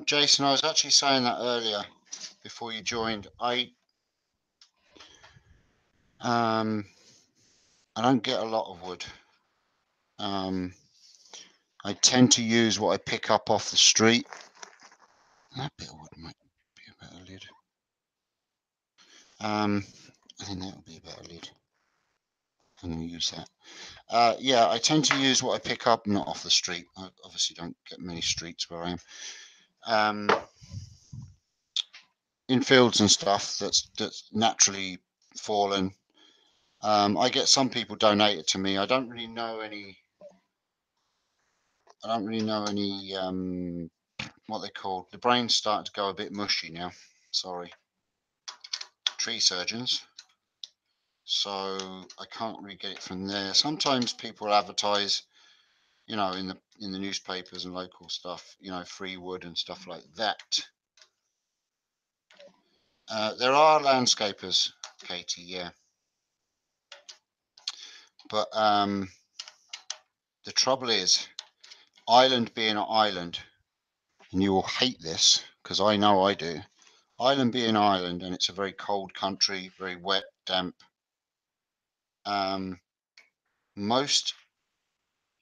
S1: Jason, I was actually saying that earlier before you joined. I don't get a lot of wood. I tend to use what I pick up off the street. That bit of wood might be a better lid. I think that would be a better lid. I'm going to use that. Yeah, I tend to use what I pick up, not off the street. I obviously don't get many streets where I am. In fields and stuff that's naturally fallen. I get some people donate it to me. I don't really know any what they call, the brain's starting to go a bit mushy now. Sorry, tree surgeons. So I can't really get it from there. Sometimes people advertise, you know, in the newspapers and local stuff, you know, free wood and stuff like that. There are landscapers, Katie, yeah, but the trouble is, Ireland being an island, and you will hate this because I know I do. Ireland being Ireland, and it's a very cold country, very wet, damp. Most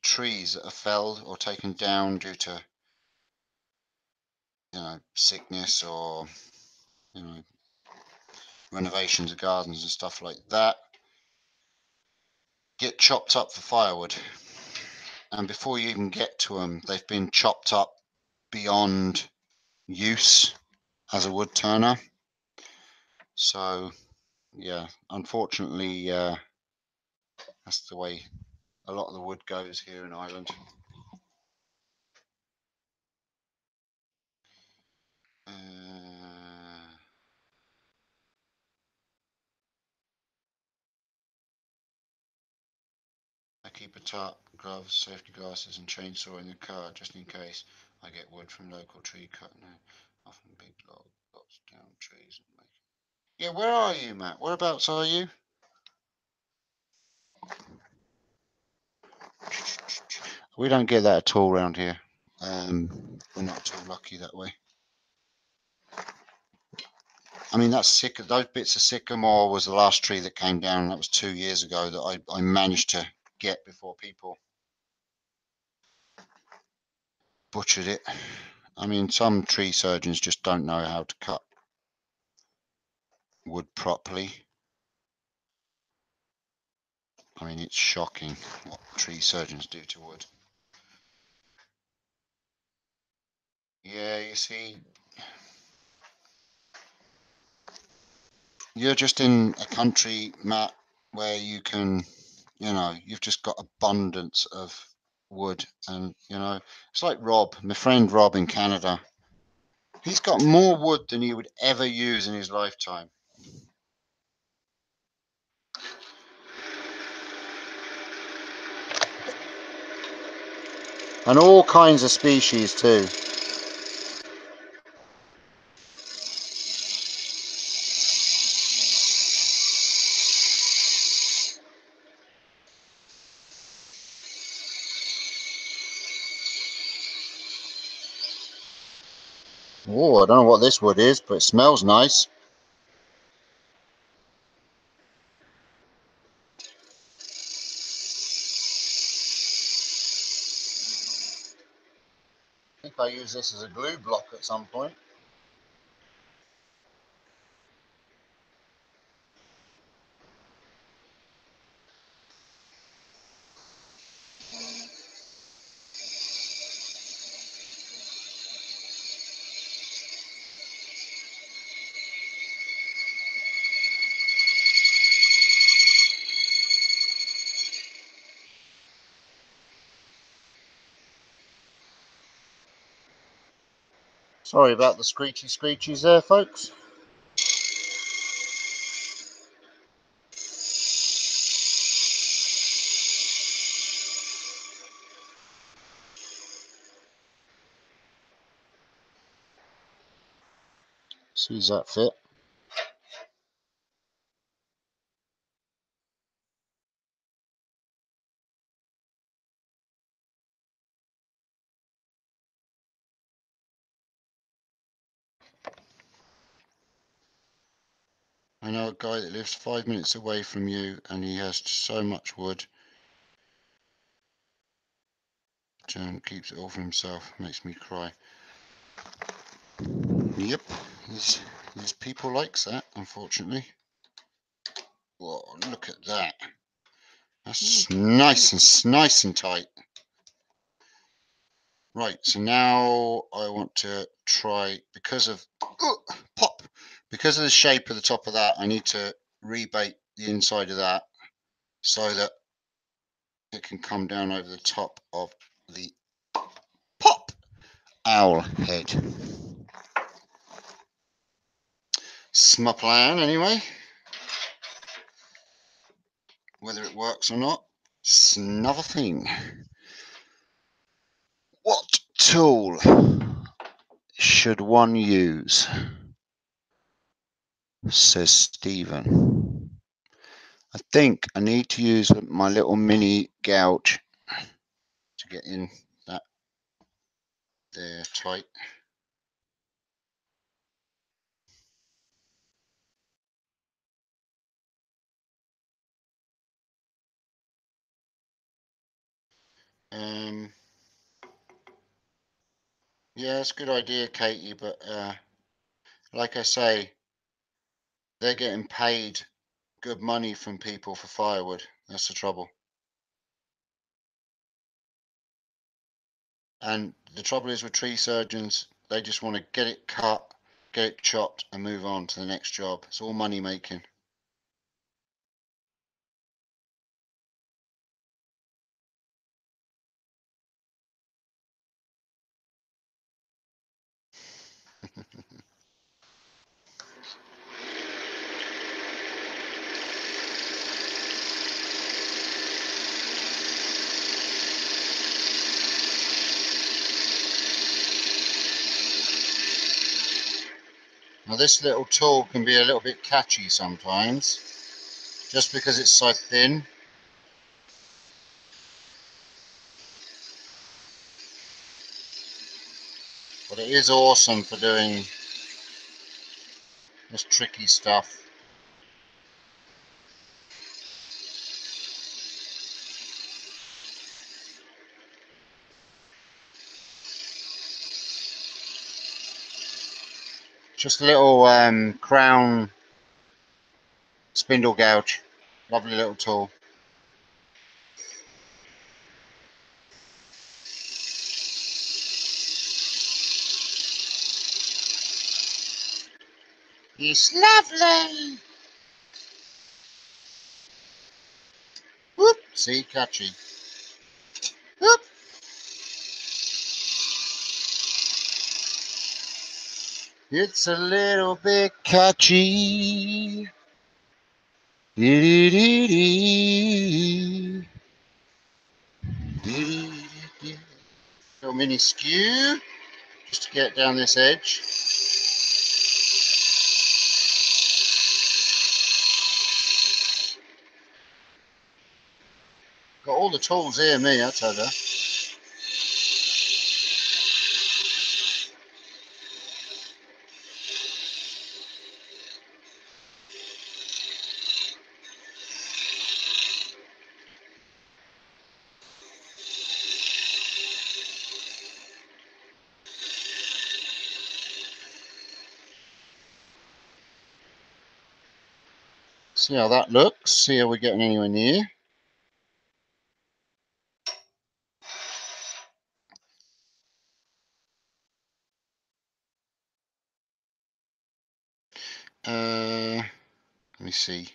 S1: trees that are felled or taken down due to, you know, sickness or, you know, renovations of gardens and stuff like that, get chopped up for firewood. And before you even get to them, they've been chopped up beyond use as a wood turner. So yeah, unfortunately, that's the way a lot of the wood goes here in Ireland. I keep a tarp, gloves, safety glasses and chainsaw in the car just in case I get wood from local tree cutting. Often big lots down trees and make. Yeah, where are you, Matt? Whereabouts are you? We don't get that at all around here. We're not at all lucky that way. I mean, those bits of sycamore was the last tree that came down. That was 2 years ago that I managed to get before people butchered it. I mean, some tree surgeons just don't know how to cut wood properly. I mean, it's shocking what tree surgeons do to wood. Yeah, you see, you're just in a country, Matt, where you can, you know, you've just got abundance of wood. And, you know, it's like Rob, my friend Rob in Canada. He's got more wood than he would ever use in his lifetime. And all kinds of species too. Oh, I don't know what this wood is, but it smells nice. I think I use this as a glue block at some point. Sorry about the screechies there, folks. Sees that fit. I know a guy that lives 5 minutes away from you and he has so much wood and keeps it all for himself. Makes me cry. Yep, there's people like that, unfortunately. Whoa, look at that. That's nice and tight. Right, so now I want to try, because of pop, because of the shape of the top of that, I need to rebate the inside of that so that it can come down over the top of the pop. owl head. It's my plan anyway. Whether it works or not, it's another thing. What tool should one use? Says Stephen. I think I need to use my little mini gouge to get in that there tight. Yeah, it's a good idea, Katie, but like I say, they're getting paid good money from people for firewood. That's the trouble. And the trouble is with tree surgeons, they just want to get it cut, get it chopped, and move on to the next job. It's all money making. Now this little tool can be a little bit catchy sometimes, just because it's so thin. But it is awesome for doing this tricky stuff. Just a little crown spindle gouge. Lovely little tool. It's lovely. Whoop. See, catchy. Whoop. It's a little bit catchy. Little mini skew just to get down this edge. Got all the tools here, me, I tell you. See how that looks. See how we're getting anywhere near. Let me see.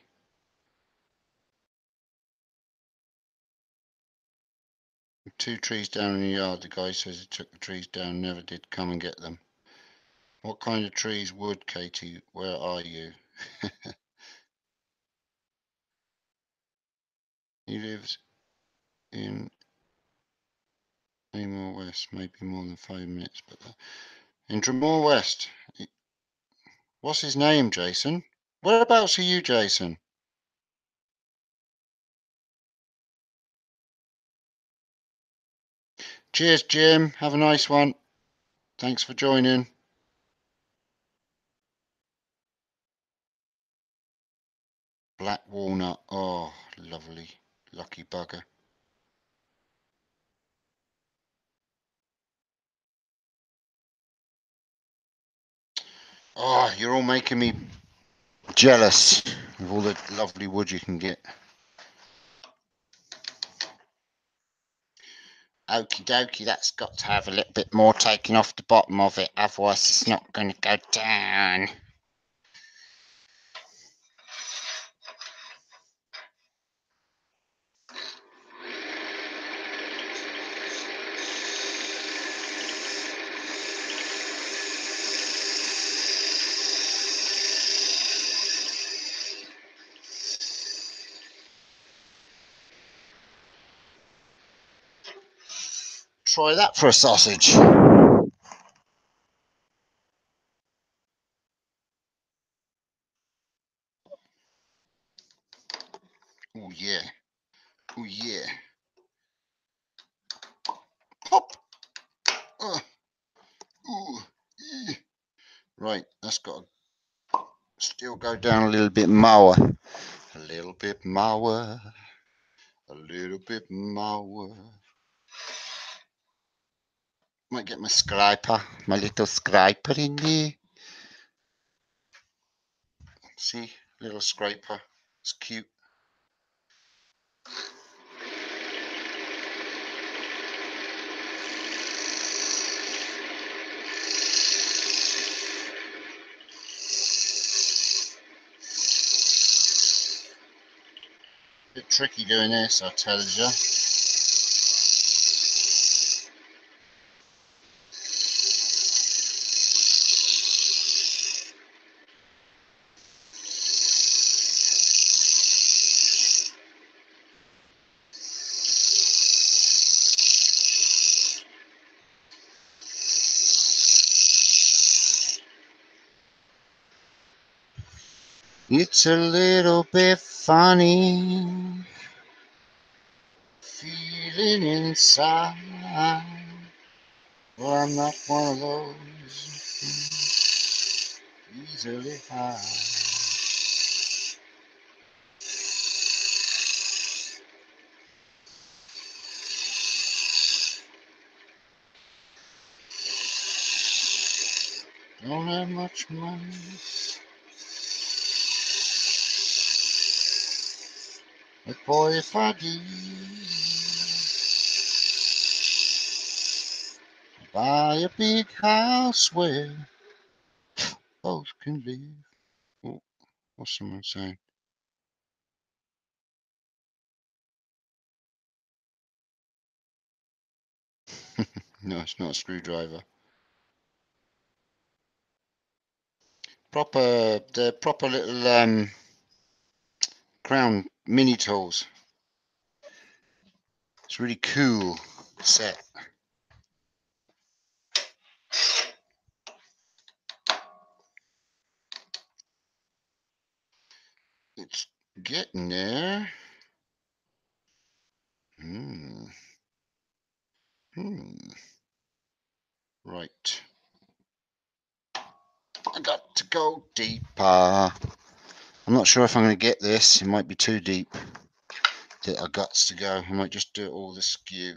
S1: Two trees down in the yard. The guy says he took the trees down, never did come and get them. What kind of trees would, Katie? Where are you? He lives in Drumore West, maybe more than 5 minutes, but in Drumore West. What's his name, Jason? Whereabouts are you, Jason? Cheers, Jim. Have a nice one. Thanks for joining. Black walnut. Oh, lovely. Lucky bugger. Oh, you're all making me jealous of all the lovely wood you can get. Okie dokie, that's got to have a little bit more taken off the bottom of it, otherwise it's not going to go down. try that for a sausage. Oh yeah. Oh yeah. Pop. Ooh. Right, that's got to still go down a little bit more. A little bit more. A little bit more. Might get my scraper, my little scraper in there. See, little scraper. It's cute. Bit tricky doing this, I tell you. It's a little bit funny, feeling inside. Well, I'm not one of those easily high. Don't have much money, but boy, if I do, buy a big house where both can live. Oh, what's someone saying? No, it's not a screwdriver. They're proper little crown mini tools. It's really cool set. It's getting there. Right. I got to go deeper. I'm not sure if I'm going to get this. It might be too deep. That I got to go. I might just do it all the skew.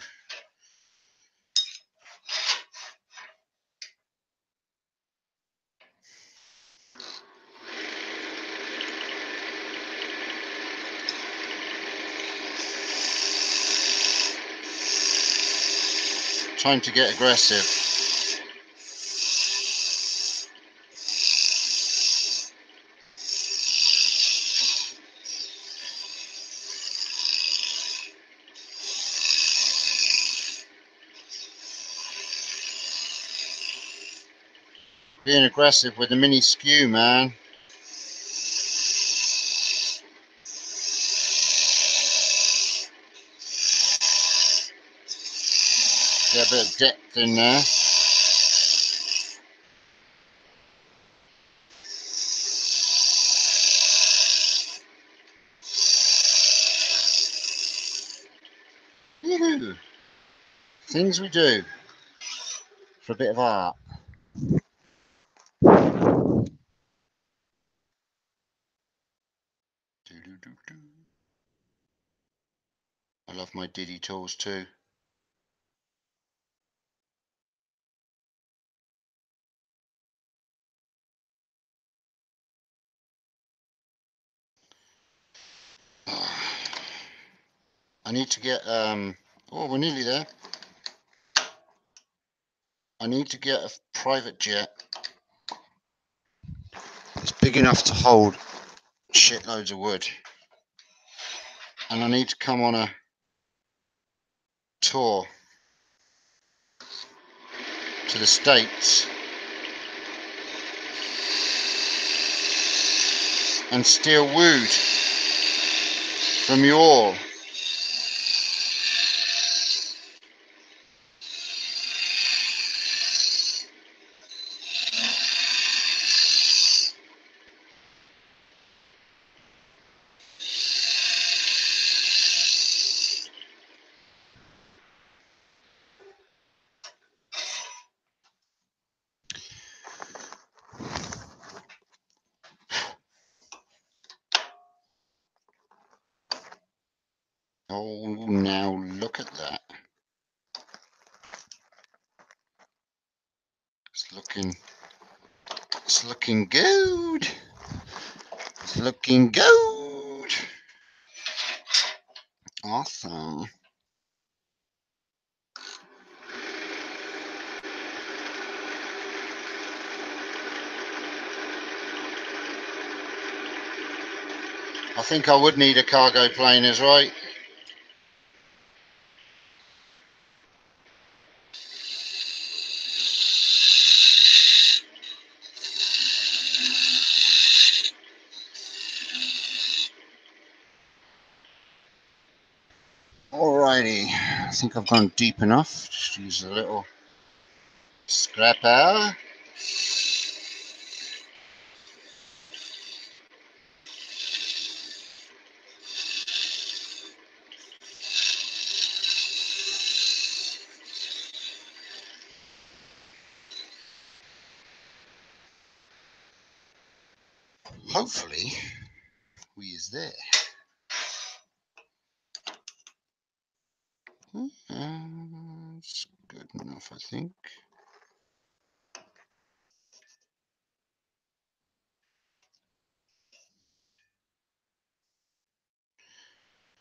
S1: Time to get aggressive. Being aggressive with the mini skew, man. Get a bit of depth in there. Yoo-hoo. Things we do for a bit of art. I love my diddy tools too. I need to get oh, we're nearly there. I need to get a private jet. It's big enough to hold shitloads of wood. And I need to come on a tour to the States and steal wood from you all. Oh, now look at that. It's looking good. It's looking good. Awesome. I think I would need a cargo plane, is right. Alrighty, I think I've gone deep enough. Just use a little scraper. Hopefully, we is there. It's good enough, I think.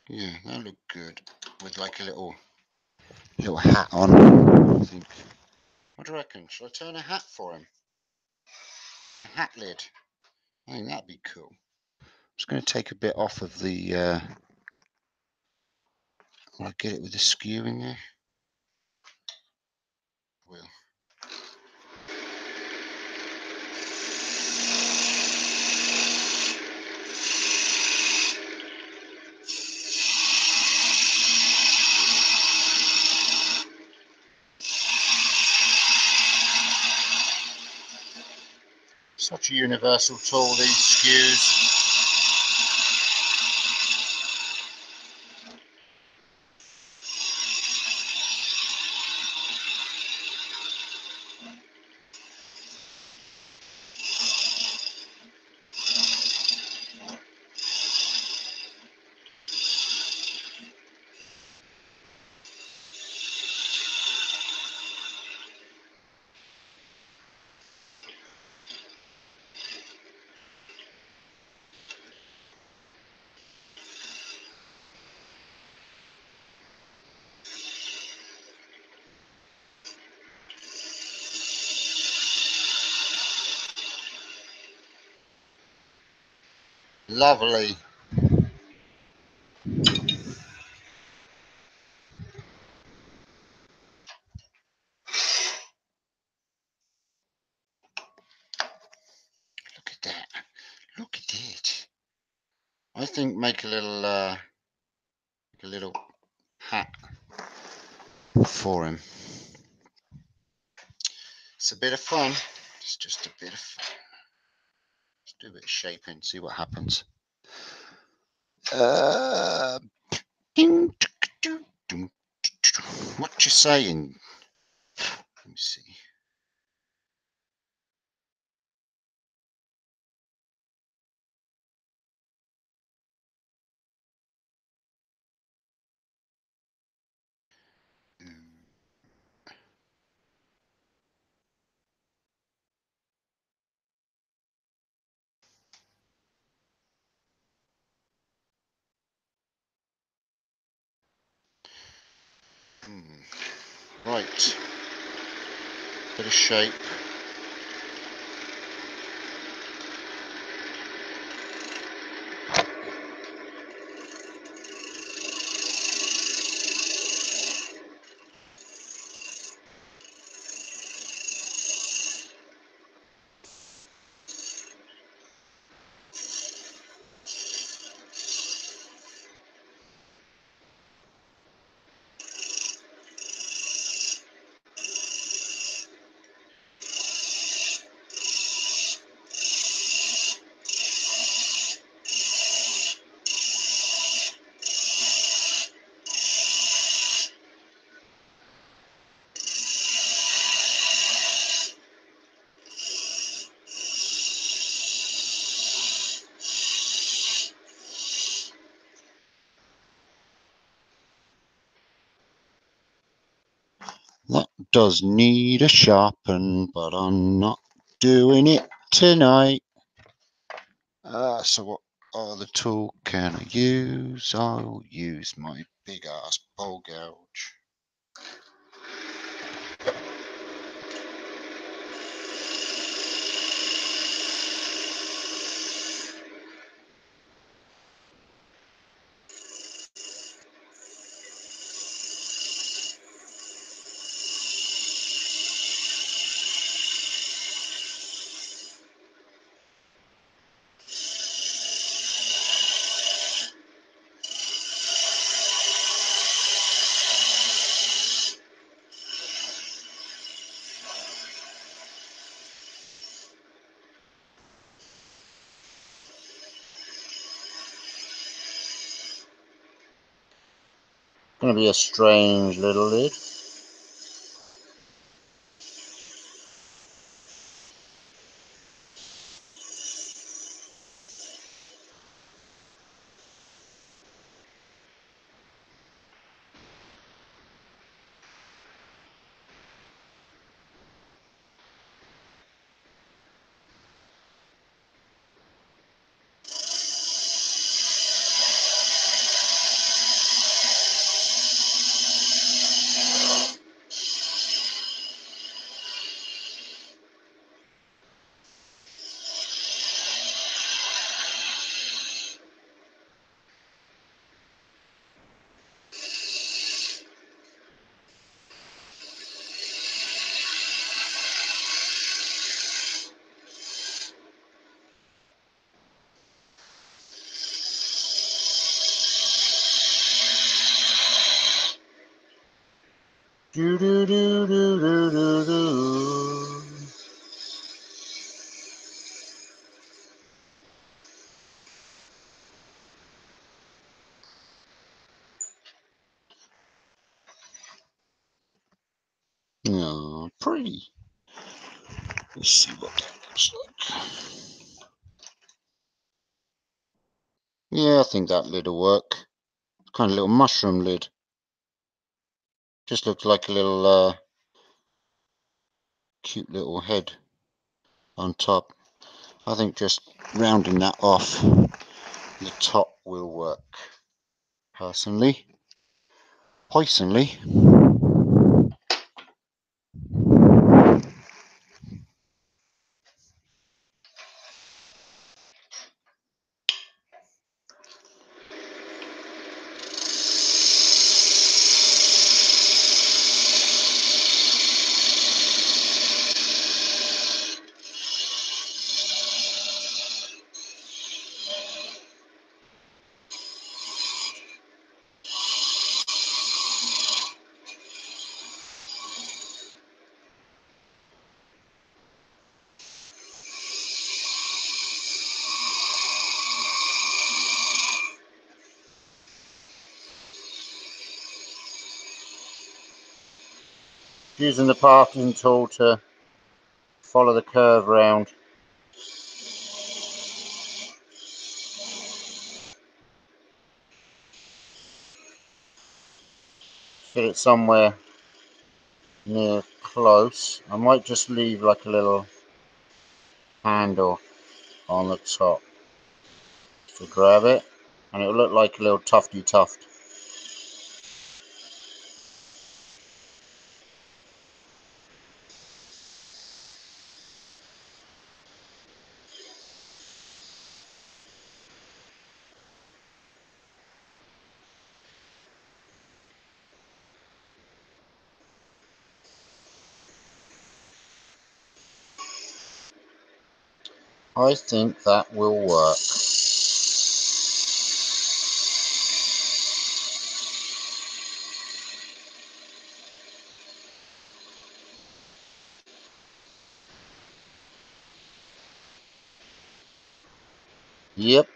S1: Yeah, that looked good. With like a little hat on, I think. What do you reckon? Shall I turn a hat for him? A hat lid. I think that'd be cool. I'm just going to take a bit off of the. Will I get it with the skew in there? Will. Such a universal tool, these skews. Lovely. Look at that. Look at it. I think make a little hat for him. It's a bit of fun. It's just a bit of fun. Let's do a bit of shaping, see what happens. What you saying? Let me see. Right. Bit of shape. does need a sharpen, but I'm not doing it tonight. So what other tool can I use? I'll use my big ass bowl gouge. Gonna be a strange little lid. Do do do do do do do. Oh, pretty. Let's see what that looks like. Yeah, I think that lid will work. Kind of little mushroom lid. Just looks like a little cute little head on top. I think just rounding that off the top will work. Personally. Using the parting tool to follow the curve round. Fit it somewhere near close. I might just leave like a little handle on the top to grab it, and it'll look like a little tufty tuft. I think that will work. Yep.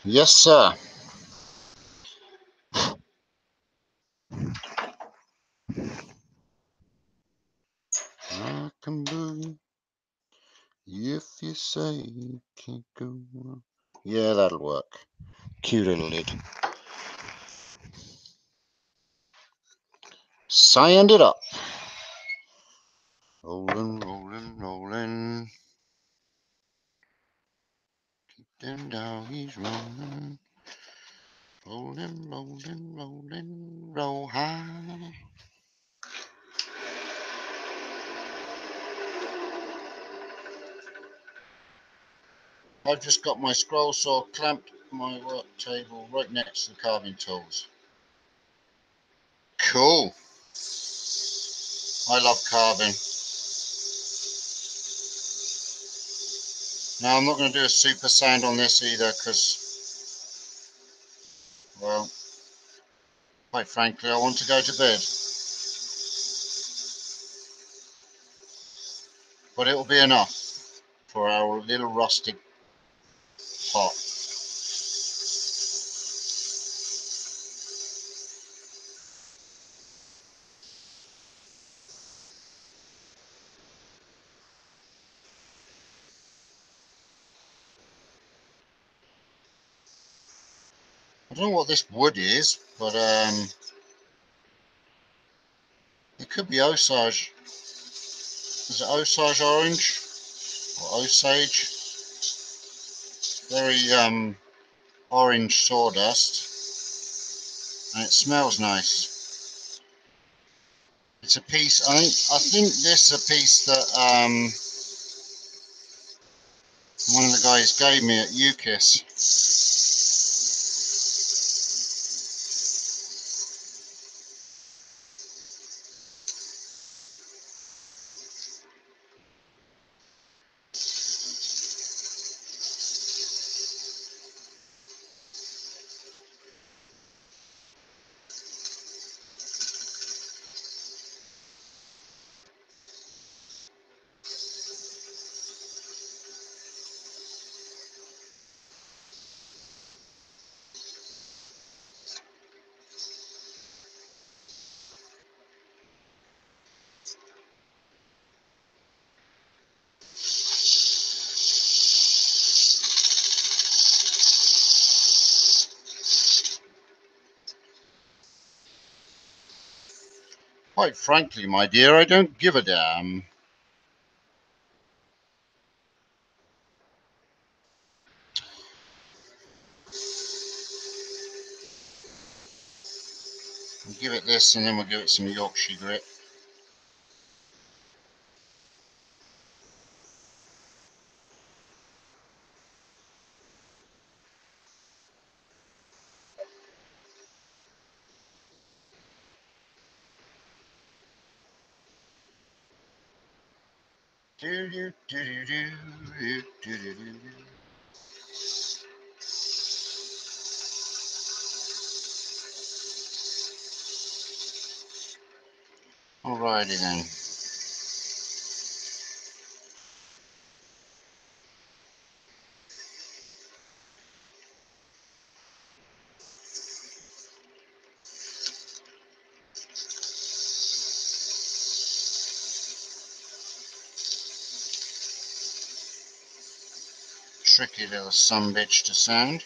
S1: Yes, sir. I can believe if you say you can't go on. Yeah, that'll work. Cute little lid. sand it up. Rolling, rolling, rolling. Them doggies rolling. Rolling, rolling, rolling, roll high. I've just got my scroll saw clamped on my work table right next to the carving tools. Cool. I love carving. Now I'm not going to do a super sand on this either because, well, quite frankly, I want to go to bed. But it will be enough for our little rustic pot. I don't know what this wood is, but it could be Osage. Is it Osage orange or Osage? Very orange sawdust, and it smells nice. It's a piece. I think this is a piece that one of the guys gave me at UKIS. Quite frankly, my dear, I don't give a damn. We'll give it this, and then we'll give it some Yorkshire grit. Do, do, do, do, do, do, do, do. Alrighty then. Tricky little sumbitch to sand.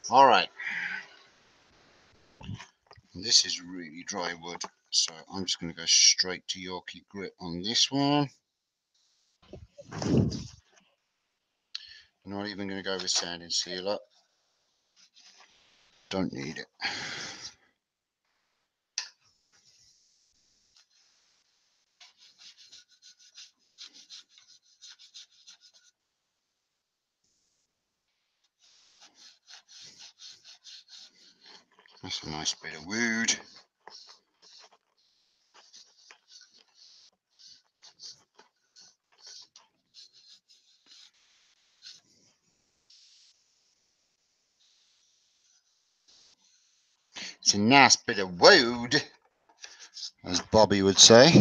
S1: Alright. This is really dry wood, so I'm just going to go straight to Yorkie grit on this one. Not even going to go with sanding sealer. Don't need it. That's a nice bit of wood. It's a nice bit of wood, as Bobby would say.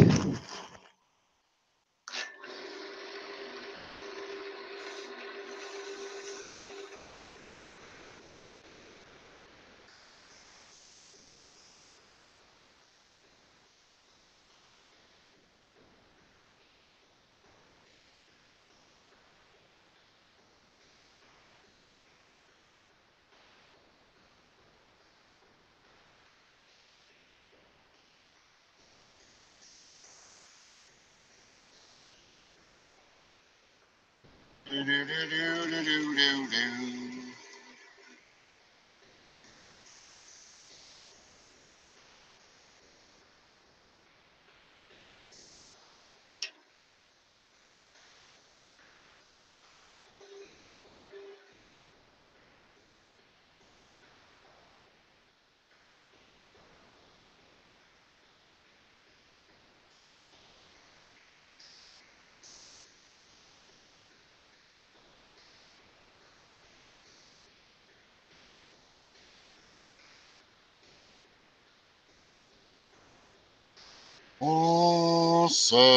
S1: Awesome.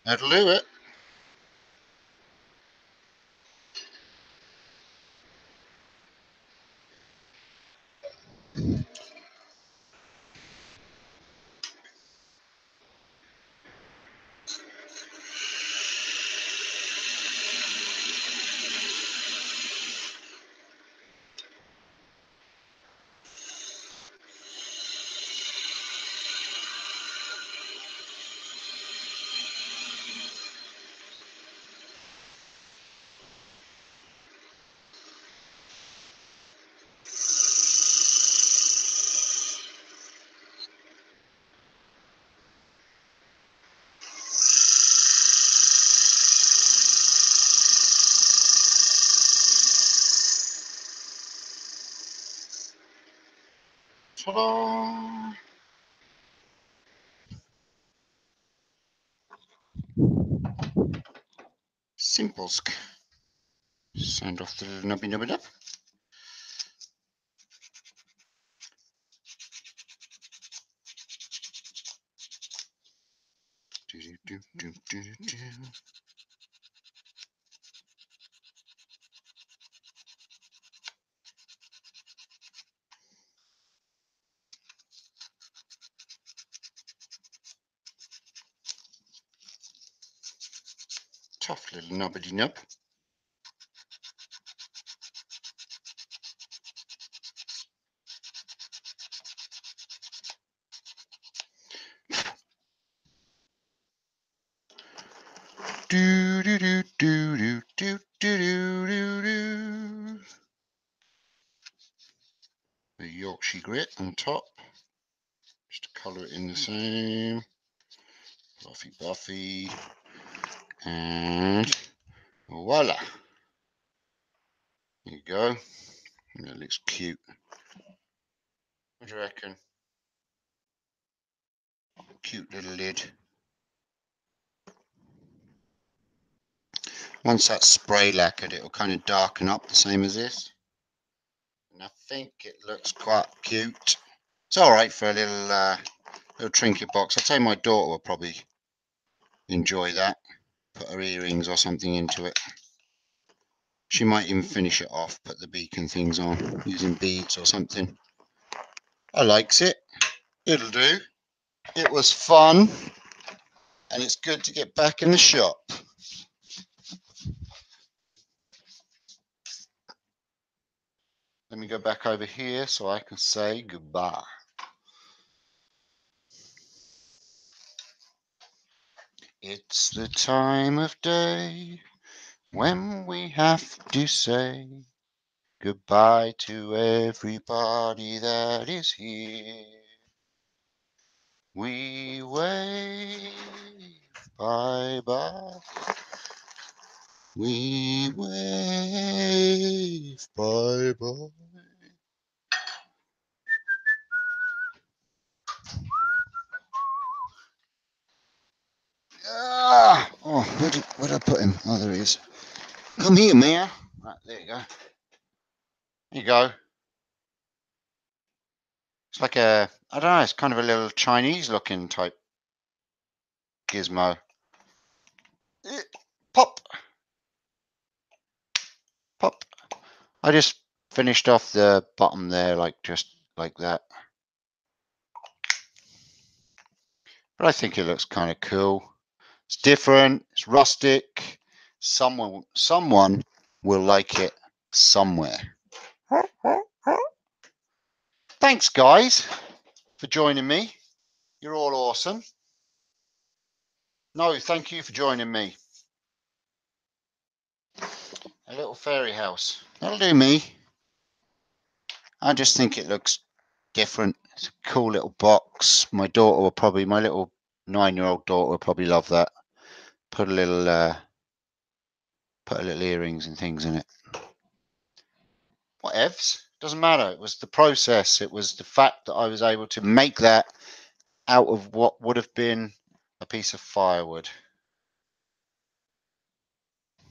S1: That'll do it. Ta-da! Simplesk. Sand off the nubby nubby nub. Tough little nubbity nub. Do do do do do do do do do. The Yorkshire grit on top. Just to colour it in the same. Buffy Buffy. And voila. There you go. That looks cute. What do you reckon? Cute little lid. Once that's spray lacquered, it will kind of darken up the same as this. And I think it looks quite cute. It's all right for a little trinket box. I'd say my daughter will probably enjoy that. Put her earrings or something into it. She might even finish it off, put the beacon things on using beads or something. I likes it. It'll do. It was fun. And it's good to get back in the shop. Let me go back over here so I can say goodbye. It's the time of day when we have to say goodbye to everybody that is here. We wave bye-bye. We wave bye-bye. Ah! Oh, where did I put him? Oh, there he is. Come here, man. Right, there you go. There you go. It's like a, I don't know, it's kind of a little Chinese looking type gizmo. Pop. Pop. I just finished off the bottom there, like just like that. But I think it looks kind of cool. It's different. It's rustic. Someone will like it somewhere. Thanks, guys, for joining me. You're all awesome. No, thank you for joining me. A little fairy house. That'll do me. I just think it looks different. It's a cool little box. My little 9-year-old daughter will probably love that. Put a little earrings and things in it. Whatevs. Doesn't matter. It was the process. It was the fact that I was able to make that out of what would have been a piece of firewood.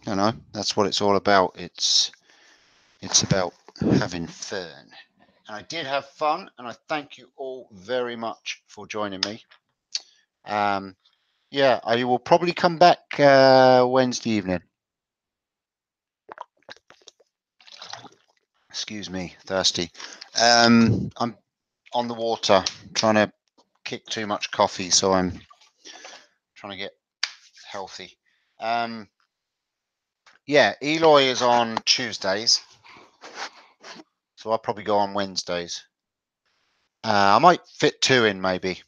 S1: You know, that's what it's all about. It's about having fun. And I did have fun, and I thank you all very much for joining me. Yeah, I will probably come back Wednesday evening. Excuse me, thirsty. I'm on the water, trying to kick too much coffee, so I'm trying to get healthy. Yeah, Eloy is on Tuesdays, so I'll probably go on Wednesdays. I might fit 2 in, maybe.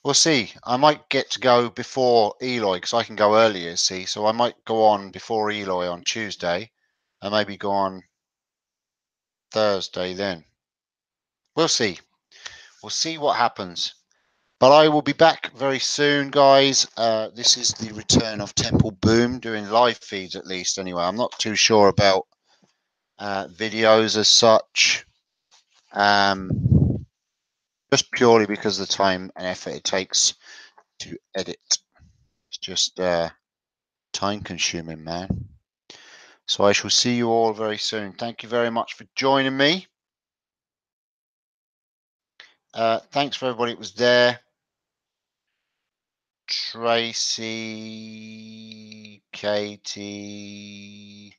S1: We'll see. I might get to go before Eloy because I can go earlier, see. So I might go on before Eloy on Tuesday and maybe go on Thursday then. We'll see. We'll see what happens. But I will be back very soon, guys. This is the return of Temple Boom, doing live feeds at least anyway. I'm not too sure about videos as such. Just purely because of the time and effort it takes to edit. It's just time consuming, man. So I shall see you all very soon. Thank you very much for joining me. Thanks for everybody that was there. Tracy, Katie,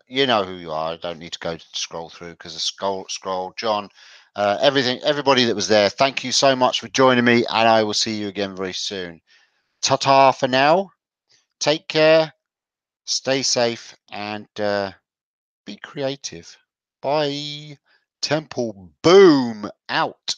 S1: you know who you are. I don't need to go scroll through because the scroll. John, everybody that was there. Thank you so much for joining me, and I will see you again very soon. Ta-ta for now. Take care. Stay safe and be creative. Bye. Temple Boom out.